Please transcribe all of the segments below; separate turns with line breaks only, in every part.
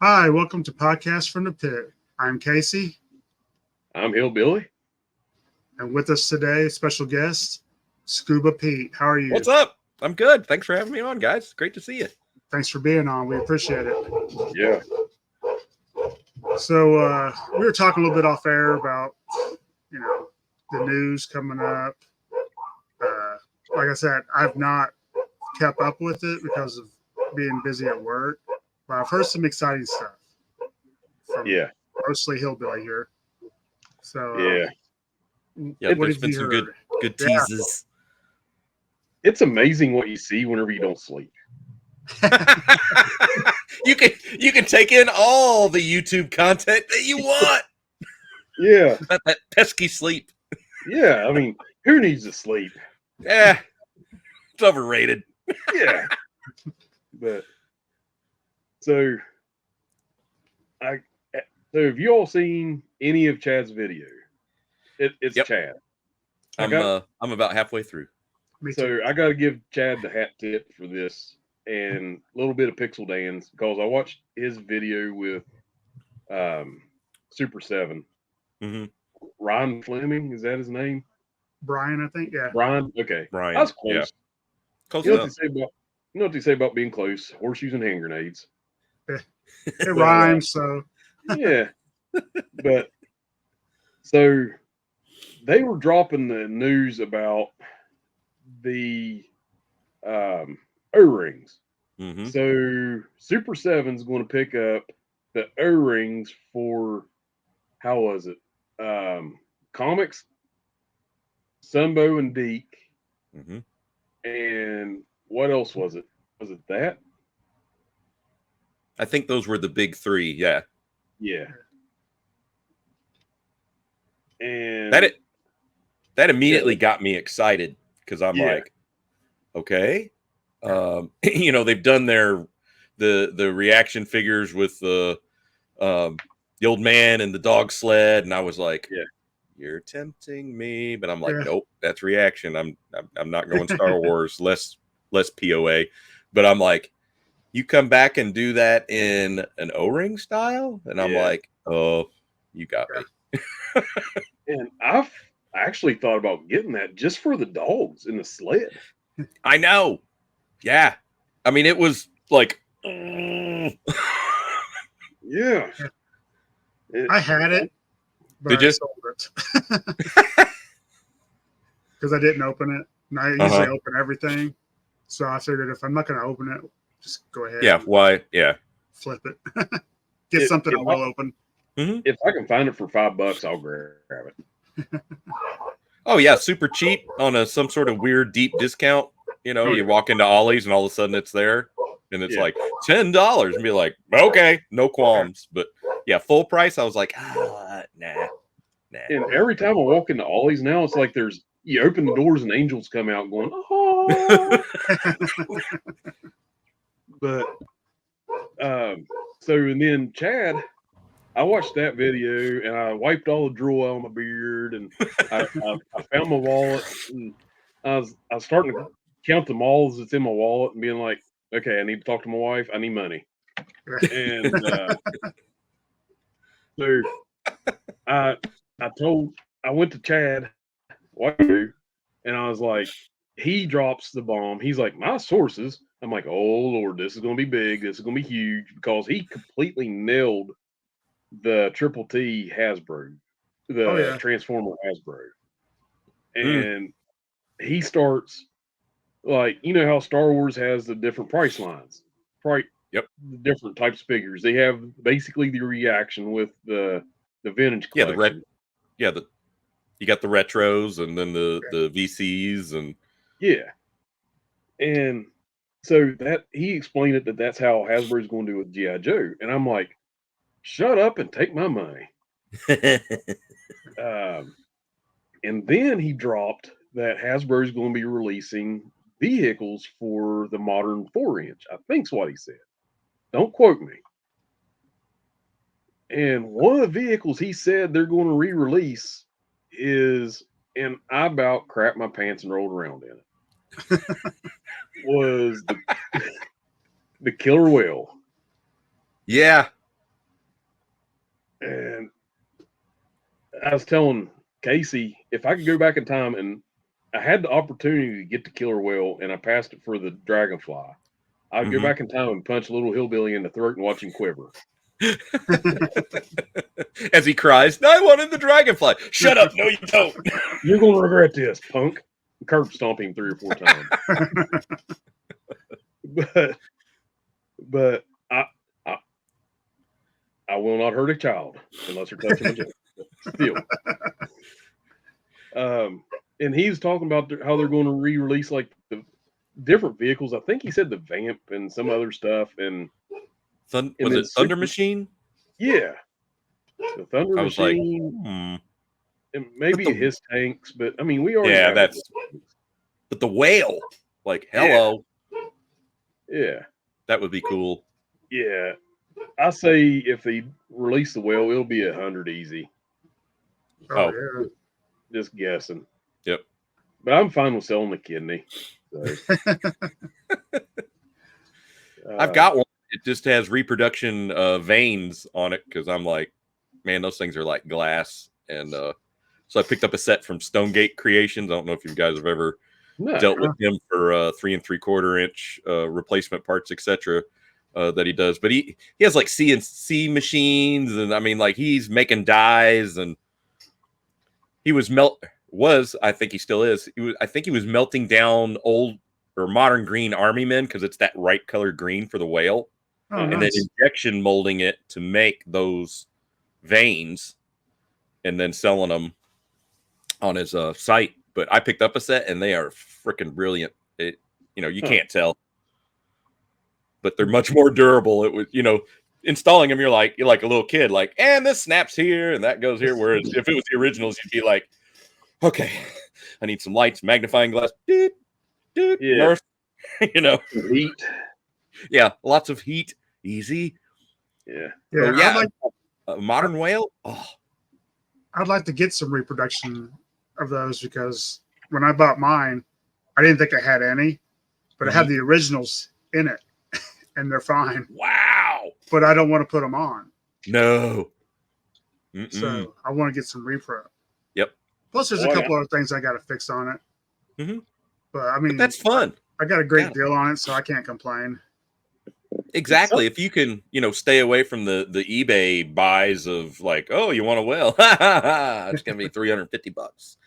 Hi, welcome to Podcast from the Pit. I'm Casey.
I'm Hillbilly.
And with us today, special guest, Scuba Pete. How are you?
What's up? I'm good. Thanks for having me on, guys. Great to see you.
Thanks for being on. We appreciate it.
Yeah.
So we were talking a little bit off air about, the news coming up. Like I said, I've not kept up with it because of being busy at work. But I've heard some exciting stuff.
Yeah.
Mostly Hillbilly here. So
Yeah,
what
there's
have
been
you
some
heard?
good teases.
It's amazing what you see whenever you don't sleep.
You can take in all the YouTube content that you want.
Yeah.
Not that pesky sleep.
Yeah. I mean, who needs to sleep?
Yeah. It's overrated.
Yeah. But so have you all seen any of Chad's video? It's
Yep.
Chad.
I'm about halfway through.
So I got to give Chad the hat tip for this and a little bit of Pixel Dan's because I watched his video with Super 7.
Mm-hmm.
Ryan Fleming, is that his name?
Brian, I think. Yeah.
Brian. Okay.
Brian.
That's close.
Yeah. Close
You know
enough.
what they say about being close? Horseshoes and hand grenades.
It rhymes, so.
Yeah. But so they were dropping the news about the O-rings.
Mm-hmm.
So Super 7's going to pick up the O-rings for, how was it? Comics, Sunbow and Deke.
Mm-hmm.
And what else was it? Was it that?
I think those were the big three. Yeah.
Yeah. And
that immediately got me excited because I'm like, okay, they've done the reaction figures with the old man and the dog sled, and I was like, you're tempting me, but I'm like, nope, that's reaction. I'm not going Star Wars, less POA, but I'm like, you come back and do that in an O-ring style, and I'm like, oh, you got me.
And I've actually thought about getting that just for the dogs in the sled.
I know. Yeah. I mean, it was like,
yeah.
I had it, but
Did you?
I sold it. Because I didn't open it. And I usually open everything. So I figured if I'm not going to open it, just go ahead.
Yeah. Why? Yeah.
Flip it. Get something I will open.
Mm-hmm.
If I can find it for $5, I'll grab it.
Oh yeah, super cheap on some sort of weird deep discount. You walk into Ollie's and all of a sudden it's there, and it's like $10, and be like, okay, no qualms. But yeah, full price. I was like, nah.
And every time I walk into Ollie's now, it's like you open the doors and angels come out going, oh. But and then Chad, I watched that video and I wiped all the drool out of my beard, and I found my wallet, and I was starting to count the malls that's in my wallet and being like, okay, I need to talk to my wife. I need money. And so I went to Chad, what do you do? And I was like, he drops the bomb. He's like, my sources. I'm like, oh Lord, this is going to be big. This is going to be huge, because he completely nailed the Triple T Hasbro, the Transformer Hasbro. And he starts, like, you know how Star Wars has the different price lines, right?
Yep.
The different types of figures. They have basically the reaction with the vintage collection.
You got the retros and then the VCs and
and so that he explained it that's how Hasbro's going to do with G.I. Joe, and I'm like, shut up and take my money. And then he dropped that Hasbro's going to be releasing vehicles for the modern 4-inch. I think's what he said. Don't quote me. And one of the vehicles he said they're going to re-release is, and I about crapped my pants and rolled around in it, was the Killer Whale.
Yeah.
And I was telling Casey, if I could go back in time and I had the opportunity to get the killer whale and I passed it for the dragonfly, I'd go back in time and punch a little hillbilly in the throat and watch him quiver.
As he cries, I wanted the dragonfly. Shut up. No, you don't.
You're going to regret this, punk. Curb stomp him 3 or 4 times. but I will not hurt a child unless they're touching a joint. Still. And he's talking about how they're going to re-release like the different vehicles. I think he said the Vamp and some other stuff. And
was it Thunder Machine?
Yeah. The Thunder Machine.
Like,
and maybe his tanks, but I mean, we already have
that's. But the whale, like, hello.
Yeah.
That would be cool.
Yeah. I say if they release the whale, it'll be 100 easy.
Oh, yeah.
Just guessing.
Yep.
But I'm fine with selling the kidney. So.
I've got one. It just has reproduction veins on it because I'm like, man, those things are like glass. And so I picked up a set from Stonegate Creations. I don't know if you guys have ever dealt with him for 3 3/4 inch replacement parts, etc. That he does. But he has like CNC machines, and I mean, like he's making dies, and he I think he still is. I think he was melting down old or modern green army men because it's that right color green for the whale.
Oh,
and
nice.
then injection molding it to make those veins and then selling them on his site. But I picked up a set and they are freaking brilliant. You can't tell, but they're much more durable. It was, installing them, you're like a little kid, like, and this snaps here and that goes here. Whereas if it was the originals, you'd be like, okay, I need some lights, magnifying glass, Nerf,
heat.
Yeah, lots of heat, easy.
Yeah.
I'd like a modern whale. Oh,
I'd like to get some reproduction of those because when I bought mine, I didn't think I had any, but I had the originals in it, and they're fine.
Wow!
But I don't want to put them on.
No.
So I want to get some repro.
Yep.
Plus, there's a couple other things I got to fix on it.
Mm-hmm.
But I mean,
that's fun.
I got a great deal on it, so I can't complain.
Exactly. If you can, stay away from the eBay buys of like, oh, you want a whale? It's gonna be $350.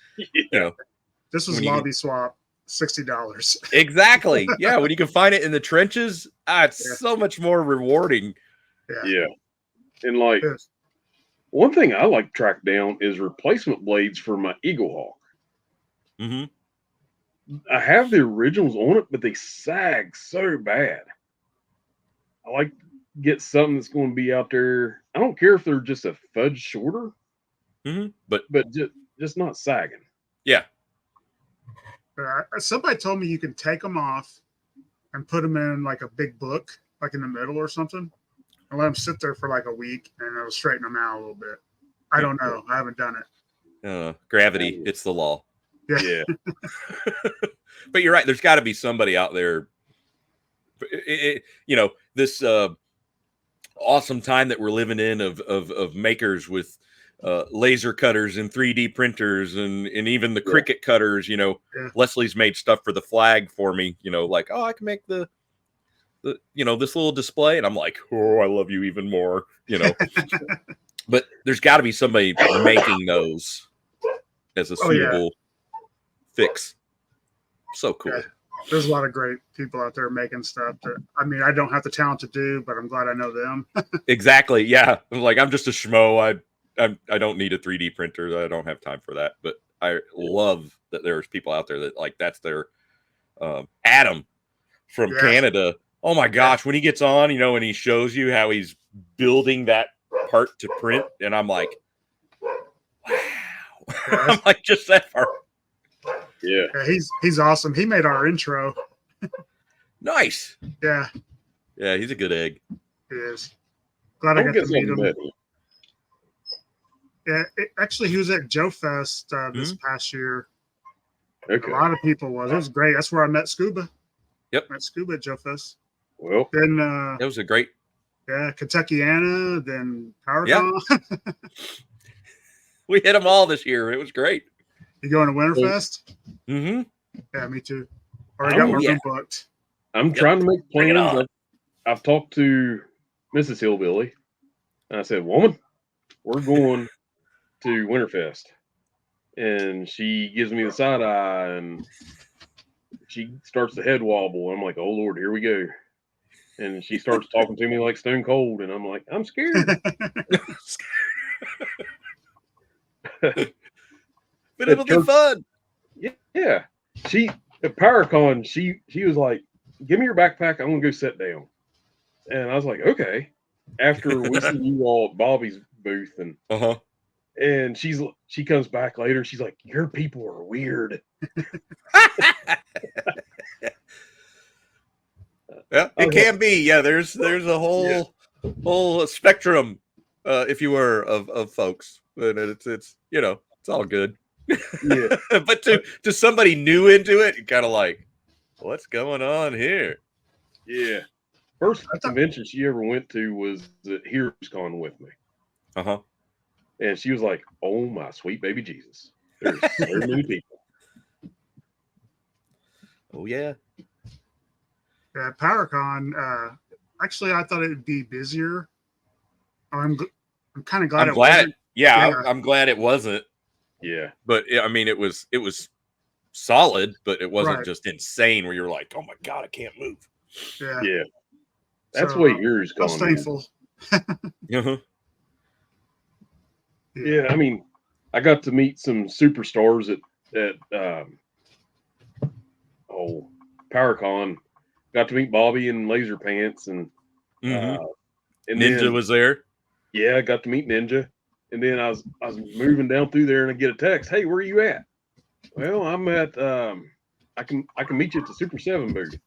Yeah.
This was lobby swap, $60.
Exactly. Yeah, when you can find it in the trenches, it's so much more rewarding.
Yeah. And like one thing I like to track down is replacement blades for my Eagle Hawk.
Mm-hmm.
I have the originals on it, but they sag so bad. I like to get something that's going to be out there. I don't care if they're just a fudge shorter, but just not sagging.
Yeah.
Somebody told me you can take them off and put them in like a big book, like in the middle or something, and let them sit there for like a week, and it'll straighten them out a little bit. I don't know. I haven't done it.
Gravity, it's the law.
Yeah.
But you're right. There's got to be somebody out there. This awesome time that we're living in of makers with laser cutters and 3D printers and even the Cricut cutters. Leslie's made stuff for the flag for me. Like, oh, I can make the this little display, and I'm like, oh, I love you even more. But there's got to be somebody making those as a suitable fix. So cool. Yeah.
There's a lot of great people out there making stuff that, I mean, I don't have the talent to do, but I'm glad I know them.
Exactly. Yeah. I'm just a schmo. I don't need a 3D printer. I don't have time for that. But I love that there's people out there that like that's their Adam from Canada. Oh my gosh, when he gets on, and he shows you how he's building that part to print, and I'm like, wow. I'm like, just that part.
Yeah,
he's awesome. He made our intro.
Nice.
Yeah,
he's a good egg.
He is. Glad I got to meet him. Yeah, actually, he was at Joe Fest this past year.
Okay.
A lot of people was. It was great. That's where I met Scuba.
Yep.
Met Scuba at Joe Fest.
Well,
then
it was a great
Yeah, Kentuckiana, then Paragon.
We hit them all this year. It was great.
You going to Winterfest?
Mm-hmm.
Yeah, me too. Already got my room booked.
I'm trying to make
Bring it
plans.
on.
I've talked to Mrs. Hillbilly, and I said, "Woman, we're going to Winterfest," and she gives me the side eye, and she starts the head wobble. I'm like, "Oh Lord, here we go!" And she starts talking to me like Stone Cold, and I'm like, "I'm scared."
But it'll be fun.
Yeah. She at Paracon, she was like, "Give me your backpack. I'm gonna go sit down." And I was like, "Okay." After we see you all at Bobby's booth, and she comes back later. She's like, "Your people are weird."
Yeah, it can be. Yeah, there's a whole spectrum, if you were, of folks, and it's it's all good.
Yeah.
But to somebody new into it, you're kind of like, what's going on here?
Yeah. First convention she ever went to was at Here's Con with me. And she was like, "Oh my sweet baby Jesus. There's so many people."
Oh yeah.
At Paracon, actually I thought it would be busier. I'm kind of glad it wasn't.
I'm glad it wasn't.
Yeah.
But I mean it was solid, but it wasn't
Right.
just insane where you're like, oh my God, I can't move.
Yeah.
Yeah. That's
So,
what Here's
I was
Con.
thankful.
Yeah, I mean, I got to meet some superstars at Paracon. Got to meet Bobby and Laser Pants, and
and
Ninja
then, was there.
Yeah, I got to meet Ninja, and then I was moving down through there, and I get a text, "Hey, where are you at?" Well, I'm at I can meet you at the Super 7 booth,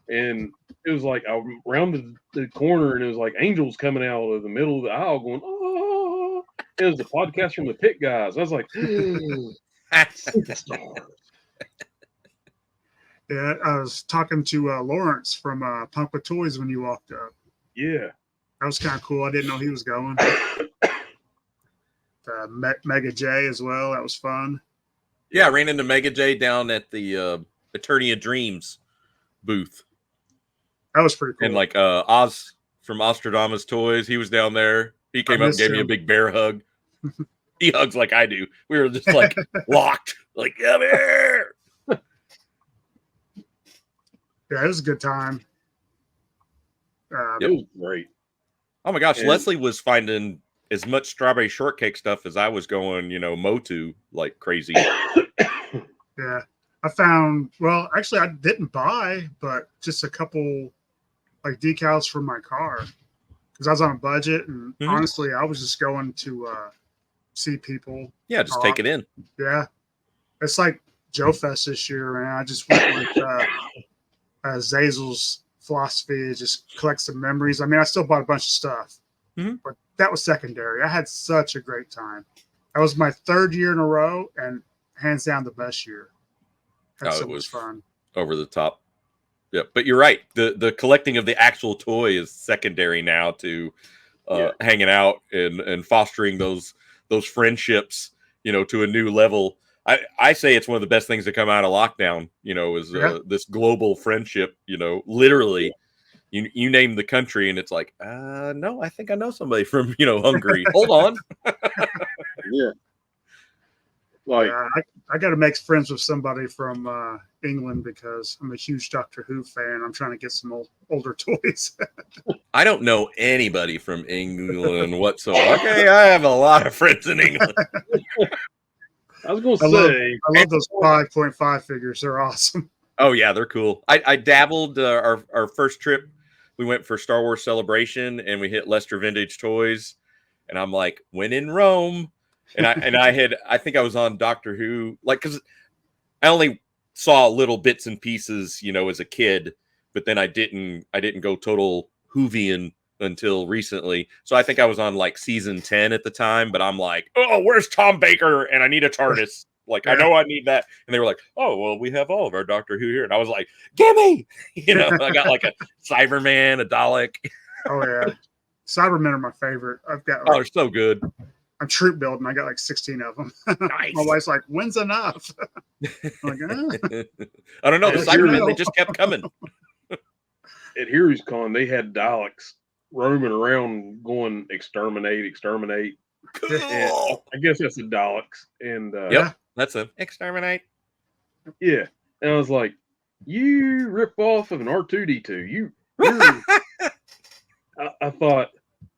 and it was like I rounded the corner, and it was like angels coming out of the middle of the aisle, going, "Oh!" It was the podcast from the Pit Guys. I was like, superstars.
Yeah, I was talking to Lawrence from Punk with Toys when you walked up.
Yeah,
that was kind of cool. I didn't know he was going. Mega J as well. That was fun.
Yeah, I ran into Mega J down at the Eternia Dreams booth.
That was pretty cool.
And like Oz from Ostradamus Toys, he was down there. He came up and gave me a big bear hug. He hugs like I do. We were just like locked, like, come here.
Yeah, it was a good time.
It was great.
Oh my gosh, Leslie was finding as much strawberry shortcake stuff as I was going, Motu like crazy.
Yeah, I found. Well, actually, I didn't buy, but just a couple like decals for my car because I was on a budget, and honestly, I was just going to see people.
Yeah, just take it in.
Yeah, it's like Joe Fest this year, man. I just went with Zazel's philosophy is just collect some memories. I mean, I still bought a bunch of stuff, but that was secondary. I had such a great time. That was my third year in a row, and hands down the best year. Had so much fun.
Over the top. Yeah, but you're right. The collecting of the actual toy is secondary now to hanging out and fostering those friendships, to a new level. I say it's one of the best things to come out of lockdown, is this global friendship, literally. You name the country and it's like, no, I think I know somebody from, Hungary. Hold on.
Yeah. Like,
I got to make friends with somebody from England because I'm a huge Doctor Who fan. I'm trying to get some older toys.
I don't know anybody from England whatsoever. Okay, I have a lot of friends in England.
I was going to say,
I love those 5.5 figures. They're awesome.
Oh yeah, they're cool. I dabbled our first trip. We went for Star Wars Celebration and we hit Lester Vintage Toys, and I'm like, when in Rome. And I think I was on Doctor Who, like, because I only saw little bits and pieces, as a kid, but then I didn't go total Whovian until recently. So I think I was on like season 10 at the time, but I'm like, oh, where's Tom Baker? And I need a TARDIS. Like, I know I need that. And they were like, oh, well, we have all of our Doctor Who here. And I was like, gimme! I got like a Cyberman, a Dalek.
Oh, yeah. Cybermen are my favorite. I've got
Oh, they're so good.
I'm troop building. I got like 16 of them.
Nice.
My wife's like, "When's enough?" I'm like,
I don't know. The
Yes,
Cybermen,
you
they
know.
just kept coming.
At Heroes Con, they had Daleks roaming around going exterminate. And
Cool.
I guess that's the Daleks. And
Yep, that's a exterminate.
yeah. And I was like, you rip off of an R2D2. I thought,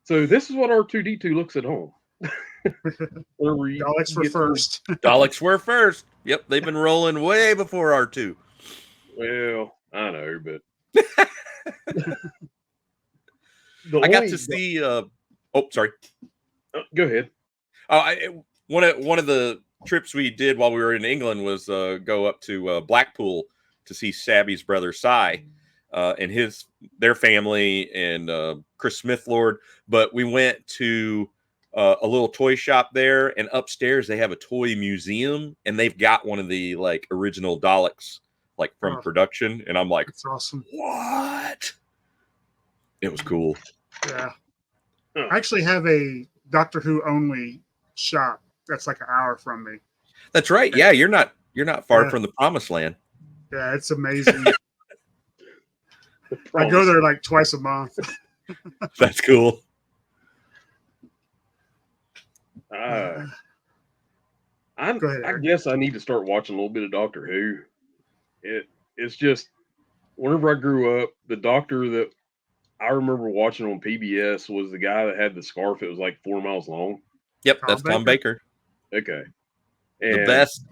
so this is what R2D2 looks at home. Wherever you
Daleks were
get
first.
Daleks were first. Yep, they've been rolling way before R2.
Well, I know, but
I got to see. Oh, sorry.
Go ahead.
One of the trips we did while we were in England was go up to Blackpool to see Sabby's brother Cy and their family and Chris Smithlord. But we went to a little toy shop there, and upstairs they have a toy museum, and they've got one of the like original Daleks like from production, and I'm like,
That's awesome.
What? It was cool.
Yeah. I actually have a Doctor Who only shop that's like an hour from me.
That's right. Yeah, you're not far from the promised land.
Yeah, it's amazing. I go there like twice a month.
That's cool.
Go ahead,
I guess I need to start watching a little bit of Doctor Who. It's just whenever I grew up, the doctor that I remember watching on PBS was the guy that had the scarf. It was like 4 miles long.
Yep, that's Tom Baker.
Okay.
The
And
best.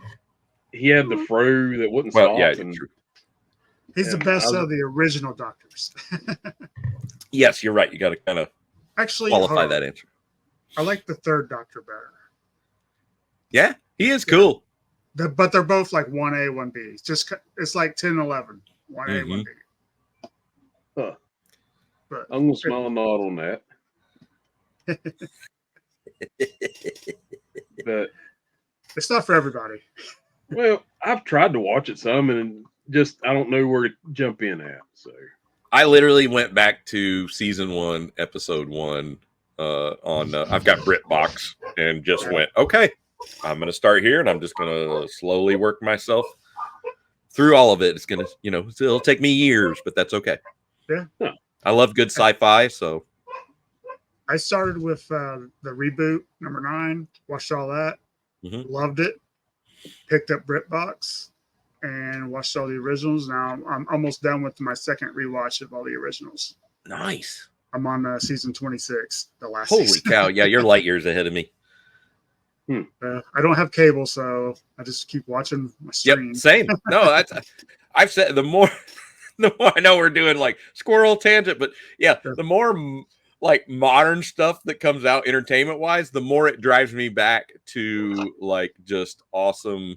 he had the fro that wouldn't stop.
Yeah,
true.
He's the best of the original Doctors.
Yes, you're right. You got to kind of
actually
qualify that answer.
I like the third Doctor better.
Yeah, he is cool.
But they're both like 1A, 1B. It's like 10, 11. 1A, 1B.
Huh. But I'm going to smile and nod on that. But
it's not for everybody.
Well, I've tried to watch it some and just I don't know where to jump in at. So
I literally went back to season 1, episode 1 on I've got BritBox and just went, okay, I'm going to start here and I'm just going to slowly work myself through all of it. It's going to, it'll take me years, but that's okay.
Yeah.
Huh.
I love good sci-fi, so.
I started with the reboot, number 9, watched all that, loved it, picked up BritBox, and watched all the originals. Now I'm almost done with my second rewatch of all the originals.
Nice.
I'm on season 26, the last
Holy
season.
cow. Yeah, you're light years ahead of me.
I don't have cable, so I just keep watching my stream.
Yep, same. No, I've said the more I know we're doing like squirrel tangent, but yeah, the more like modern stuff that comes out entertainment wise, the more it drives me back to like just awesome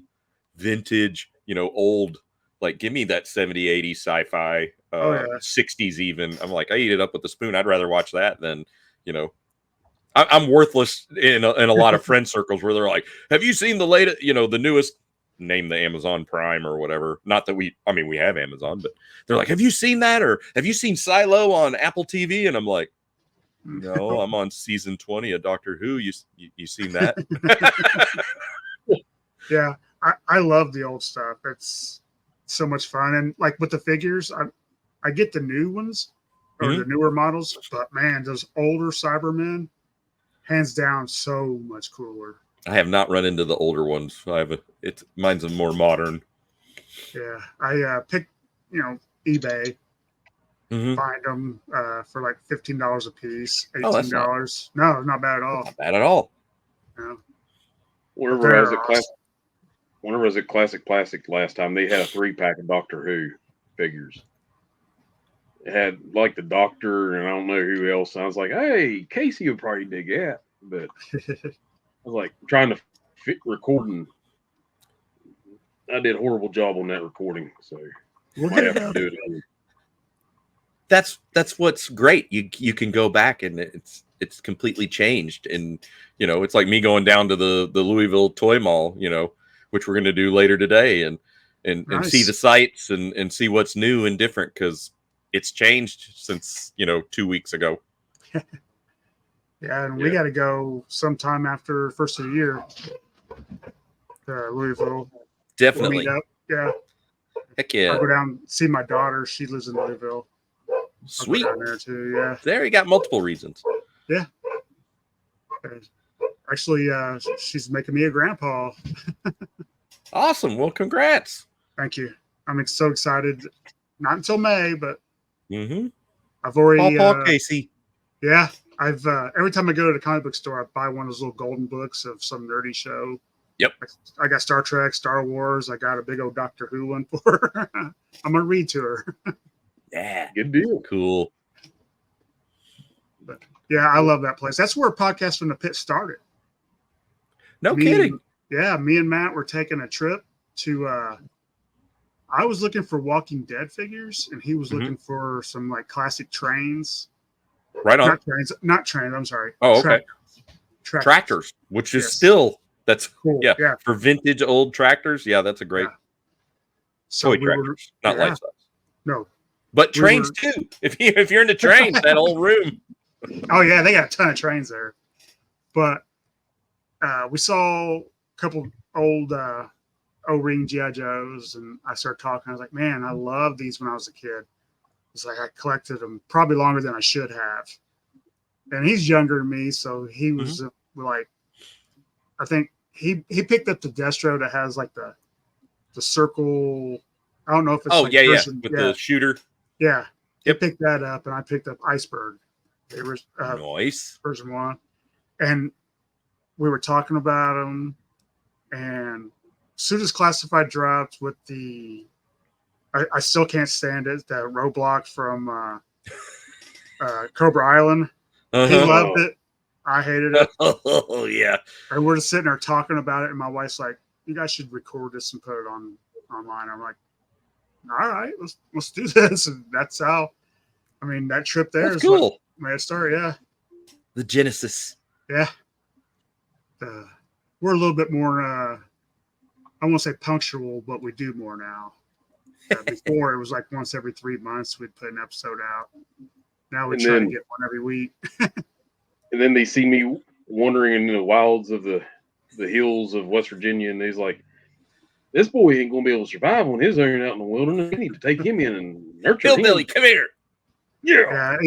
vintage, old, like give me that 70, 80 sci-fi, 60s even. I'm like, I eat it up with a spoon. I'd rather watch that than, I'm worthless in a lot of friend circles where they're like, have you seen the latest, the newest, name the Amazon Prime or whatever. Not that we have Amazon, but they're like, have you seen that? Or have you seen Silo on Apple TV? And I'm like, no, I'm on season 20 of Doctor Who. You seen that?
Yeah, I love the old stuff. It's so much fun. And like with the figures, I get the new ones or the newer models, but man, those older Cybermen, hands down, so much cooler.
I have not run into the older ones. Mine's a more modern.
Yeah, I picked, eBay, find them for like $15 a piece, $18. No, not bad at all.
Not bad at all.
Yeah.
Whenever I was at Classic Plastic last time, they had a 3-pack of Doctor Who figures. It had like the Doctor and I don't know who else. I was like, hey, Casey would probably dig that, but I was like trying to fit recording. I did a horrible job on that recording, so might have to do it.
That's what's great. You can go back and it's completely changed, and it's like me going down to the Louisville Toy Mall, which we're going to do later today, and see the sights and see what's new and different because it's changed since 2 weeks ago.
Yeah, and we got to go sometime after first of the year to Louisville.
Definitely.
We'll meet up. Yeah.
Heck yeah.
I'll go down see my daughter. She lives in Louisville.
Sweet.
I'll go down there too. Yeah.
There you got multiple reasons.
Yeah. Actually, she's making me a grandpa.
Awesome. Well, congrats.
Thank you. I'm so excited. Not until May, but I've
Paul
already.
Casey.
Yeah, I've every time I go to the comic book store, I buy one of those little golden books of some nerdy show.
Yep.
I got Star Trek, Star Wars. I got a big old Doctor Who one for her. I'm gonna read to her.
Yeah.
Good deal.
Cool.
But yeah, I love that place. That's where Podcast from the Pit started.
No kidding.
Me and Matt were taking a trip to I was looking for Walking Dead figures and he was looking for some like classic trains.
Right on.
Not trains, I'm sorry.
Oh, okay. Tractors, which is still that's cool. Yeah. For vintage old tractors. Yeah, that's a great toy tractors, not life size.
No.
But trains too. If you're into trains, that whole room.
Oh yeah, they got a ton of trains there. But we saw a couple old O-ring G.I. Joes, and I started talking. I was like, man, I loved these when I was a kid. It's like I collected them probably longer than I should have. And he's younger than me, so he was like, I think he picked up the Destro that has like the circle. I don't know if it's
with the shooter.
Yeah, he picked that up, and I picked up Iceberg. They were
nice
version 1, and we were talking about them. And as soon as Classified dropped with the, I still can't stand it. The roadblock from Cobra Island. He loved it. I hated it.
Oh yeah.
And we're just sitting there talking about it, and my wife's like, "You guys should record this and put it online." I'm like, "All right, let's do this." And that's how. I mean, that trip there is
cool.
Made it start. Yeah.
The Genesis.
Yeah. We're a little bit more. I won't say punctual, but we do more now. Before it was like once every 3 months we'd put an episode out. Now we try to get one every week.
And then they see me wandering in the wilds of the hills of West Virginia, and he's like, "This boy ain't gonna be able to survive on his own out in the wilderness. We need to take him in and nurture him."
Hillbilly, come here.
Yeah.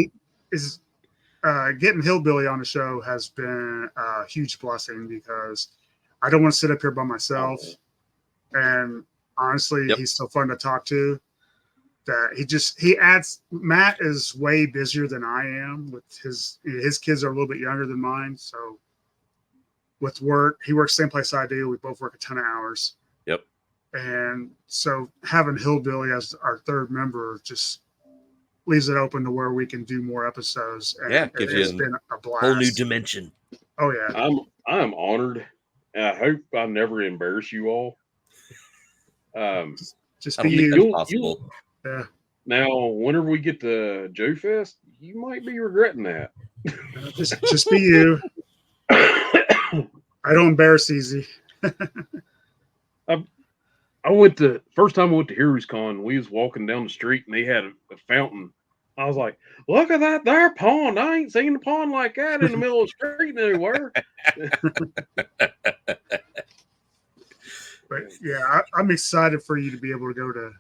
Getting Hillbilly on the show has been a huge blessing because I don't want to sit up here by myself. And honestly, he's so fun to talk to that he adds. Matt is way busier than I am with his kids are a little bit younger than mine. So with work, he works the same place I do. We both work a ton of hours.
Yep.
And so having Hillbilly as our third member just leaves it open to where we can do more episodes. And
gives
it's
you
been a blast.
Whole new dimension.
Oh yeah.
I'm honored. And I hope I never embarrass you all.
Just be you.
Possible.
Yeah.
Now, whenever we get to Joe Fest, you might be regretting that.
Just be you. I don't embarrass easy.
First time I went to Heroes Con, we was walking down the street and they had a fountain. I was like, "Look at that there pond. I ain't seen a pond like that in the middle of the street anywhere."
But yeah, I'm excited for you to be able to go to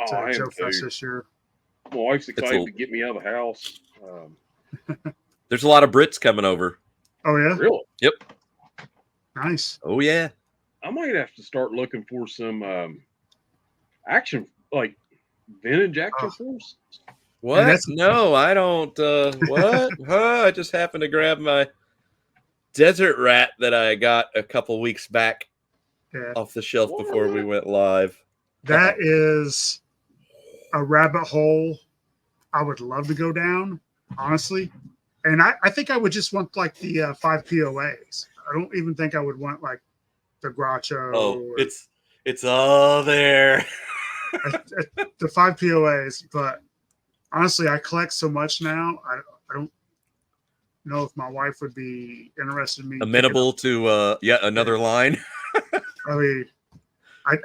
Joe Fest this year.
My wife's excited to get me out of the house.
There's a lot of Brits coming over.
Oh yeah,
really?
Yep.
Nice.
Oh yeah.
I might have to start looking for some action, like vintage action force.
What? No, I don't. What? I just happened to grab my Desert Rat that I got a couple weeks back off the shelf before we went live.
That is a rabbit hole I would love to go down, honestly. And I think I would just want like the 5 POAs. I don't even think I would want like the Groucho.
Oh, it's all there.
The 5 POAs, but honestly, I collect so much now. I don't know if my wife would be interested in me.
Amenable to yet another line.
I mean,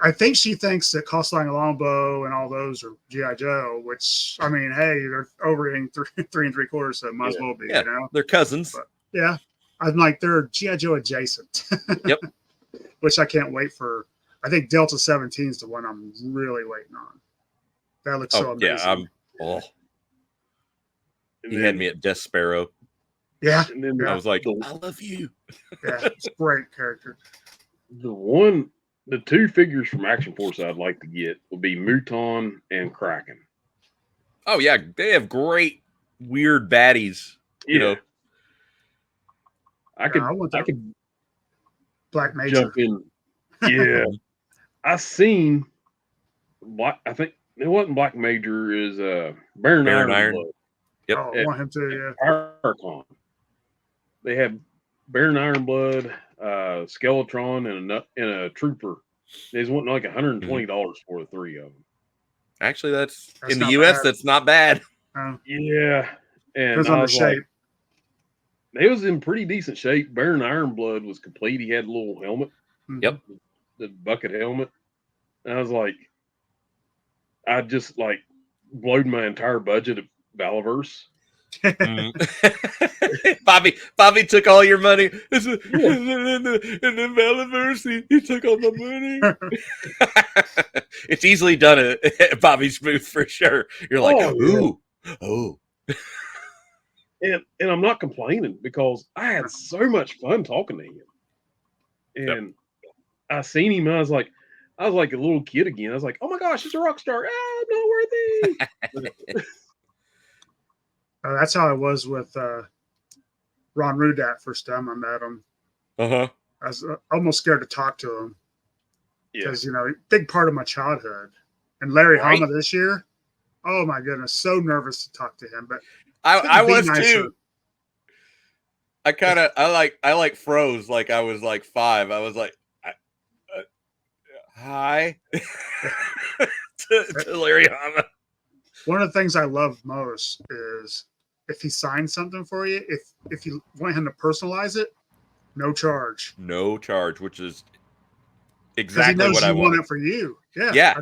I think she thinks that Cost Line Longbow and all those are G.I. Joe, which, I mean, hey, they're over in 3 3/4, so it might as well be,
Yeah,
you know?
they're cousins.
But, Yeah, I'm like they're GI Joe adjacent.
Yep.
Which I can't wait for. I think Delta 17 is the one I'm really waiting on. That looks so
Oh
amazing.
yeah, oh,
And
he
then,
had me at Despero.
Yeah,
and then
I was like,
the,
I love you.
yeah, it's a great character.
the two figures from Action Force I'd like to get would be Mouton and Kraken.
Oh yeah, they have great weird baddies. You know,
I could
I want
I
that
could
Black Major.
jump in. Yeah, I seen Black. I think it wasn't Black Major. Is Baron
Baron
Iron
Iron.
Blood
Yep.
Oh, I want him to. Yeah.
PowerCon. They have Baron Iron Blood, Skeletron, and a Trooper. They was wanting like $120 for the three of them.
Actually, that's
That's
in the
not
U.S.
bad.
That's not bad.
Yeah, and
Depends
I
on the
was like,
shape.
they was in pretty decent shape. Baron Iron Blood was complete. He had a little helmet.
Mhm.
Yep.
The bucket helmet. And I was like, I just like blowed my entire budget of Valaverse.
Mm. Bobby took all your money. And then Valaverse, he took all the money. It's easily done at Bobby's booth for sure. You're like,
Oh, yeah.
ooh, oh.
And I'm not complaining because I had so much fun talking to him. And I seen him and I was like a little kid again. I was like, oh my gosh, he's a rock star. Ah, I'm not worthy.
That's how I was with Ron Rudat first time I met him.
Uh-huh.
I was almost scared to talk to him because, big part of my childhood. And Larry
Right.
Hama this year, oh my goodness, so nervous to talk to him. But
I
be
was
nicer.
too. I like froze like I was like 5. I was like, hi to Larry Hama.
One of the things I love most is if he signs something for you, if you want him to personalize it, no charge.
No charge, which is
Because he
exactly
knows
what
you
I
want
wanted.
it for you. Yeah.
Yeah.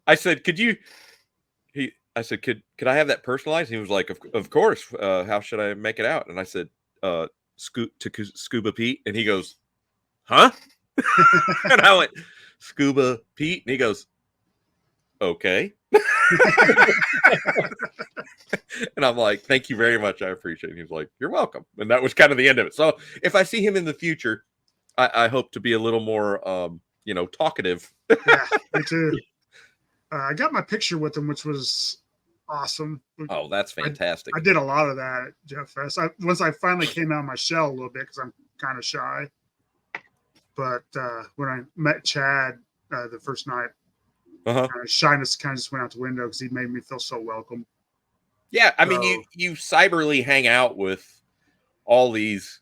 I said, could you? I said, could I have that personalized? And he was like, of course. How should I make it out? And I said, Scuba Pete, and he goes, huh? And I went, Scuba Pete, and he goes, okay. And I'm like, thank you very much. I appreciate it. He was like, you're welcome. And that was kind of the end of it. So if I see him in the future, I hope to be a little more, talkative.
Yeah, me too. I got my picture with him, which was awesome.
Oh, that's fantastic.
I did a lot of that at Jeff Fest. Once I finally came out of my shell a little bit because I'm kind of shy. But when I met Chad the first night, shyness kind of just went out the window because he made me feel so welcome.
Yeah, I mean, you cyberly hang out with all these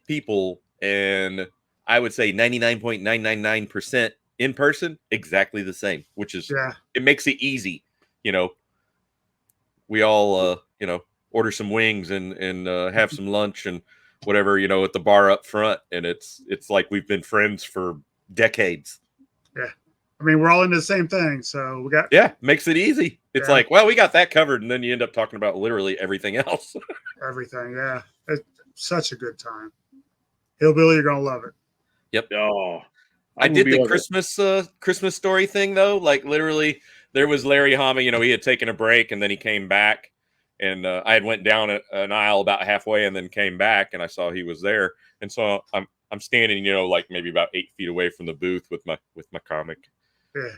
people, and I would say 99.999% in person, exactly the same, which is, it makes it easy. We all, order some wings and have some lunch and whatever, at the bar up front. And it's like we've been friends for decades.
Yeah. I mean, we're all into the same thing. So we got.
Yeah. Makes it easy. It's like, well, we got that covered. And then you end up talking about literally everything else.
Everything. Yeah. It's such a good time. Hillbilly, you're going to love it.
Yep.
Oh,
I did the Christmas story thing though. Like literally there was Larry Hama, he had taken a break and then he came back, and I had went down an aisle about halfway and then came back and I saw he was there. And so I'm standing, like maybe about 8 feet away from the booth with my comic,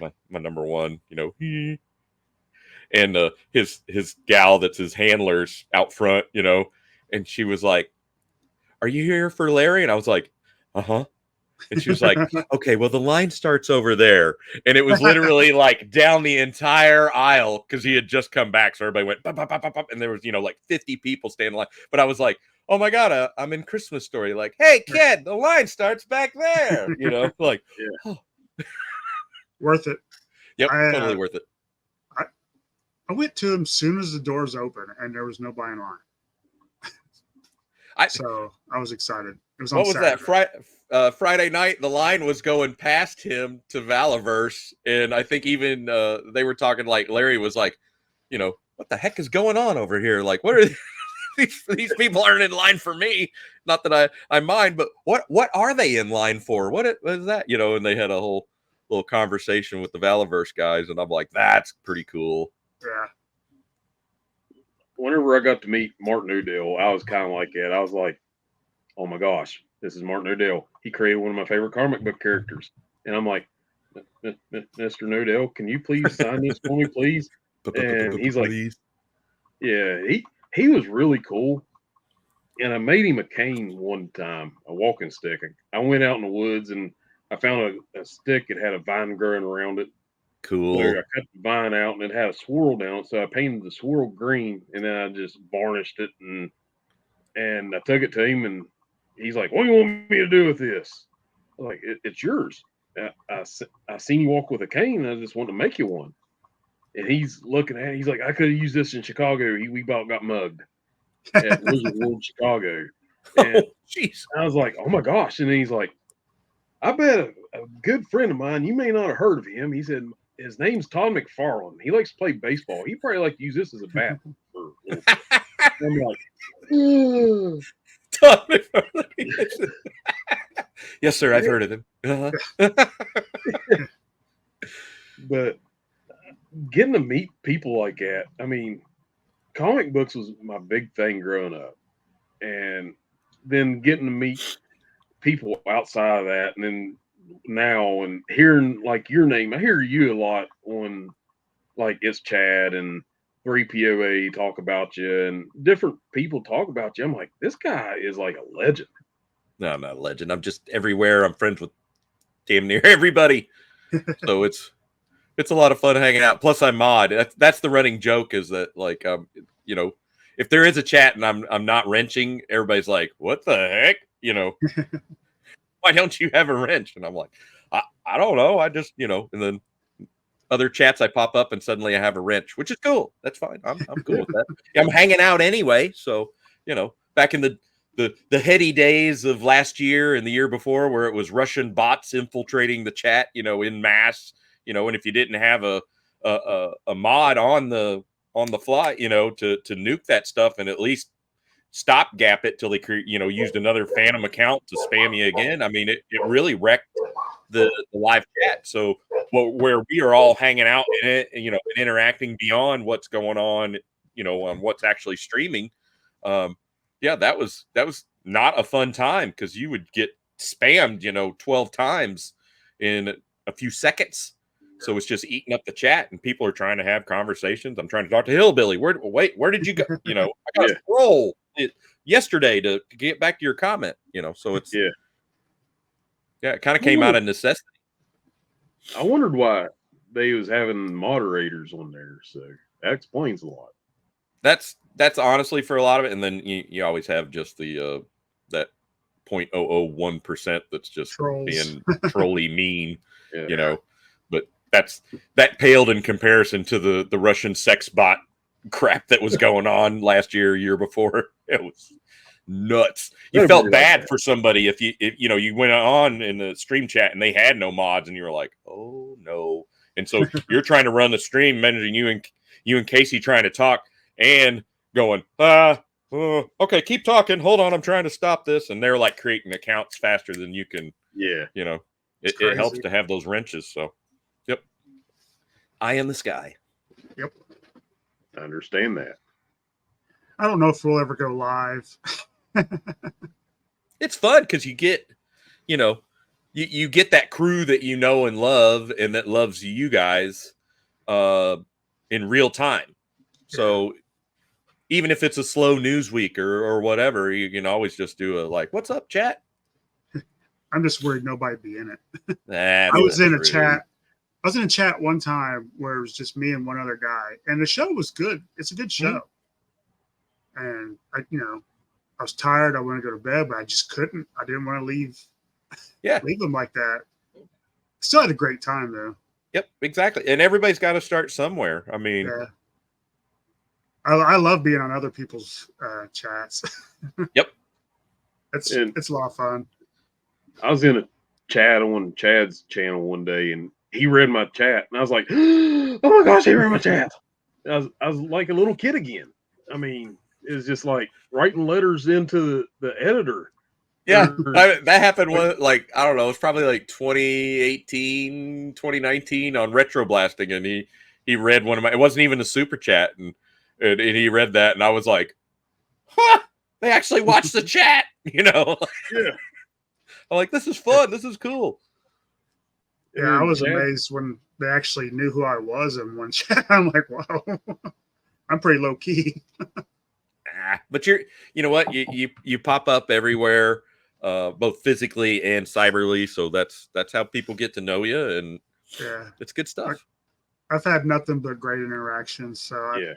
my number one, and his gal that's his handlers out front, and she was like, "Are you here for Larry?" And I was like, "Uh-huh." And she was like, okay, well, the line starts over there. And it was literally like down the entire aisle because he had just come back. So everybody went, bop, bop, bop, bop, and there was, like 50 people standing in line. But I was like, oh my God, I'm in Christmas Story. Like, hey, kid, the line starts back there. Like, oh.
Worth it.
Yep, totally worth it.
I went to him as soon as the doors opened and there was nobody in line. So I was excited. It was on Saturday.
That? Friday night, the line was going past him to Valaverse, and I think even they were talking like Larry was like, what the heck is going on over here? Like, what are these people aren't in line for me. Not that I mind, but what are they in line for? What is that? And they had a whole little conversation with the Valaverse guys, and I'm like, that's pretty cool.
Yeah.
Whenever I got to meet Martin O'Dell, I was kind of like that. I was like, oh my gosh, this is Martin O'Dell. He created one of my favorite comic book characters. And I'm like, Mr. O'Dell, can you please sign this for me, please? And he's like, yeah, he was really cool. And I made him a cane one time, a walking stick. I went out in the woods and I found a stick that had a vine growing around it.
Cool.
So I cut the vine out and it had a swirl down it. So I painted the swirl green and then I just varnished it and I took it to him and he's like, what do you want me to do with this? I was like, it's yours. I seen you walk with a cane and I just wanted to make you one. And he's looking at it. He's like, I could have used this in Chicago. We about got mugged at Wizard World Chicago. And
jeez.
I was like, oh my gosh. And then he's like, I bet a good friend of mine, you may not have heard of him. He said, his name's Todd McFarlane. He likes to play baseball. He probably like to use this as a bat. I'm like,
Todd McFarlane. Yes, sir. I've heard of him. Uh-huh.
But getting to meet people like that, I mean, comic books was my big thing growing up. And then getting to meet people outside of that, and then now and hearing like your name, I hear you a lot on like It's Chad and 3POA talk about you and different people talk about you. I'm like, this guy is like a legend.
No, I'm not a legend. I'm just everywhere. I'm friends with damn near everybody. So it's a lot of fun hanging out. Plus I mod. That's the running joke is that like, if there is a chat and I'm not wrenching, everybody's like, what the heck? Why don't you have a wrench? And I'm like, I don't know. I just, and then other chats I pop up and suddenly I have a wrench, which is cool. That's fine. I'm cool with that. I'm hanging out anyway. So, back in the heady days of last year and the year before where it was Russian bots infiltrating the chat, in mass, and if you didn't have a mod on the fly, to nuke that stuff and at least stopgap it till they used another phantom account to spam you again. I mean, it really wrecked the live chat. So where we are all hanging out in it, and interacting beyond what's going on, on what's actually streaming. That was not a fun time because you would get spammed, 12 times in a few seconds. So it's just eating up the chat, and people are trying to have conversations. I'm trying to talk to Hillbilly. Where did you go? I got to scroll yesterday to get back to your comment. So it's it kind of came out of necessity.
I wondered why they was having moderators on there, so that explains a lot.
That's honestly for a lot of it, and then you always have just the that 0.001% that's just
Trolls.
Being trolly mean, But that paled in comparison to the Russian sex bot crap that was going on last year before. It was nuts. You felt bad for somebody if you went on in the stream chat and they had no mods and you were like, oh no. And so you're trying to run the stream, managing you and Casey trying to talk and going, okay, keep talking. Hold on, I'm trying to stop this. And they're like creating accounts faster than you can.
Yeah.
It helps to have those wrenches. So, yep. Eye in the sky.
Yep.
I understand that.
I don't know if we'll ever go live.
It's fun because you get, you get that crew that you know and love and that loves you guys in real time. So even if it's a slow news week or whatever, you can always just do a like, what's up, chat?
I'm just worried nobody be in it.
I
was in a chat. I was in a chat one time where it was just me and one other guy, and the show was good. It's a good show. And I was tired. I wanted to go to bed, but I just couldn't. I didn't want to leave them like that. Still had a great time though.
Yep, exactly. And everybody's got to start somewhere. I mean,
I love being on other people's chats.
Yep,
it's a lot of fun.
I was in a chat on Chad's channel one day, and he read my chat, and I was like, "Oh my gosh, he read my chat!" I was like a little kid again. I mean, is just like writing letters into the editor.
Yeah,
Or-
that happened like I don't know, it's probably like 2018, 2019 on Retro Blasting, and he read one of my. It wasn't even a super chat, and he read that, and I was like, "Huh, they actually watched the chat,"
Yeah.
I'm like, "This is fun. This is cool."
Yeah, I was amazed when they actually knew who I was in one chat. I'm like, wow, I'm pretty low key.
But you know what? You pop up everywhere, both physically and cyberly. So that's how people get to know you, and
Yeah,
it's good stuff.
I've had nothing but great interactions. So
Yeah.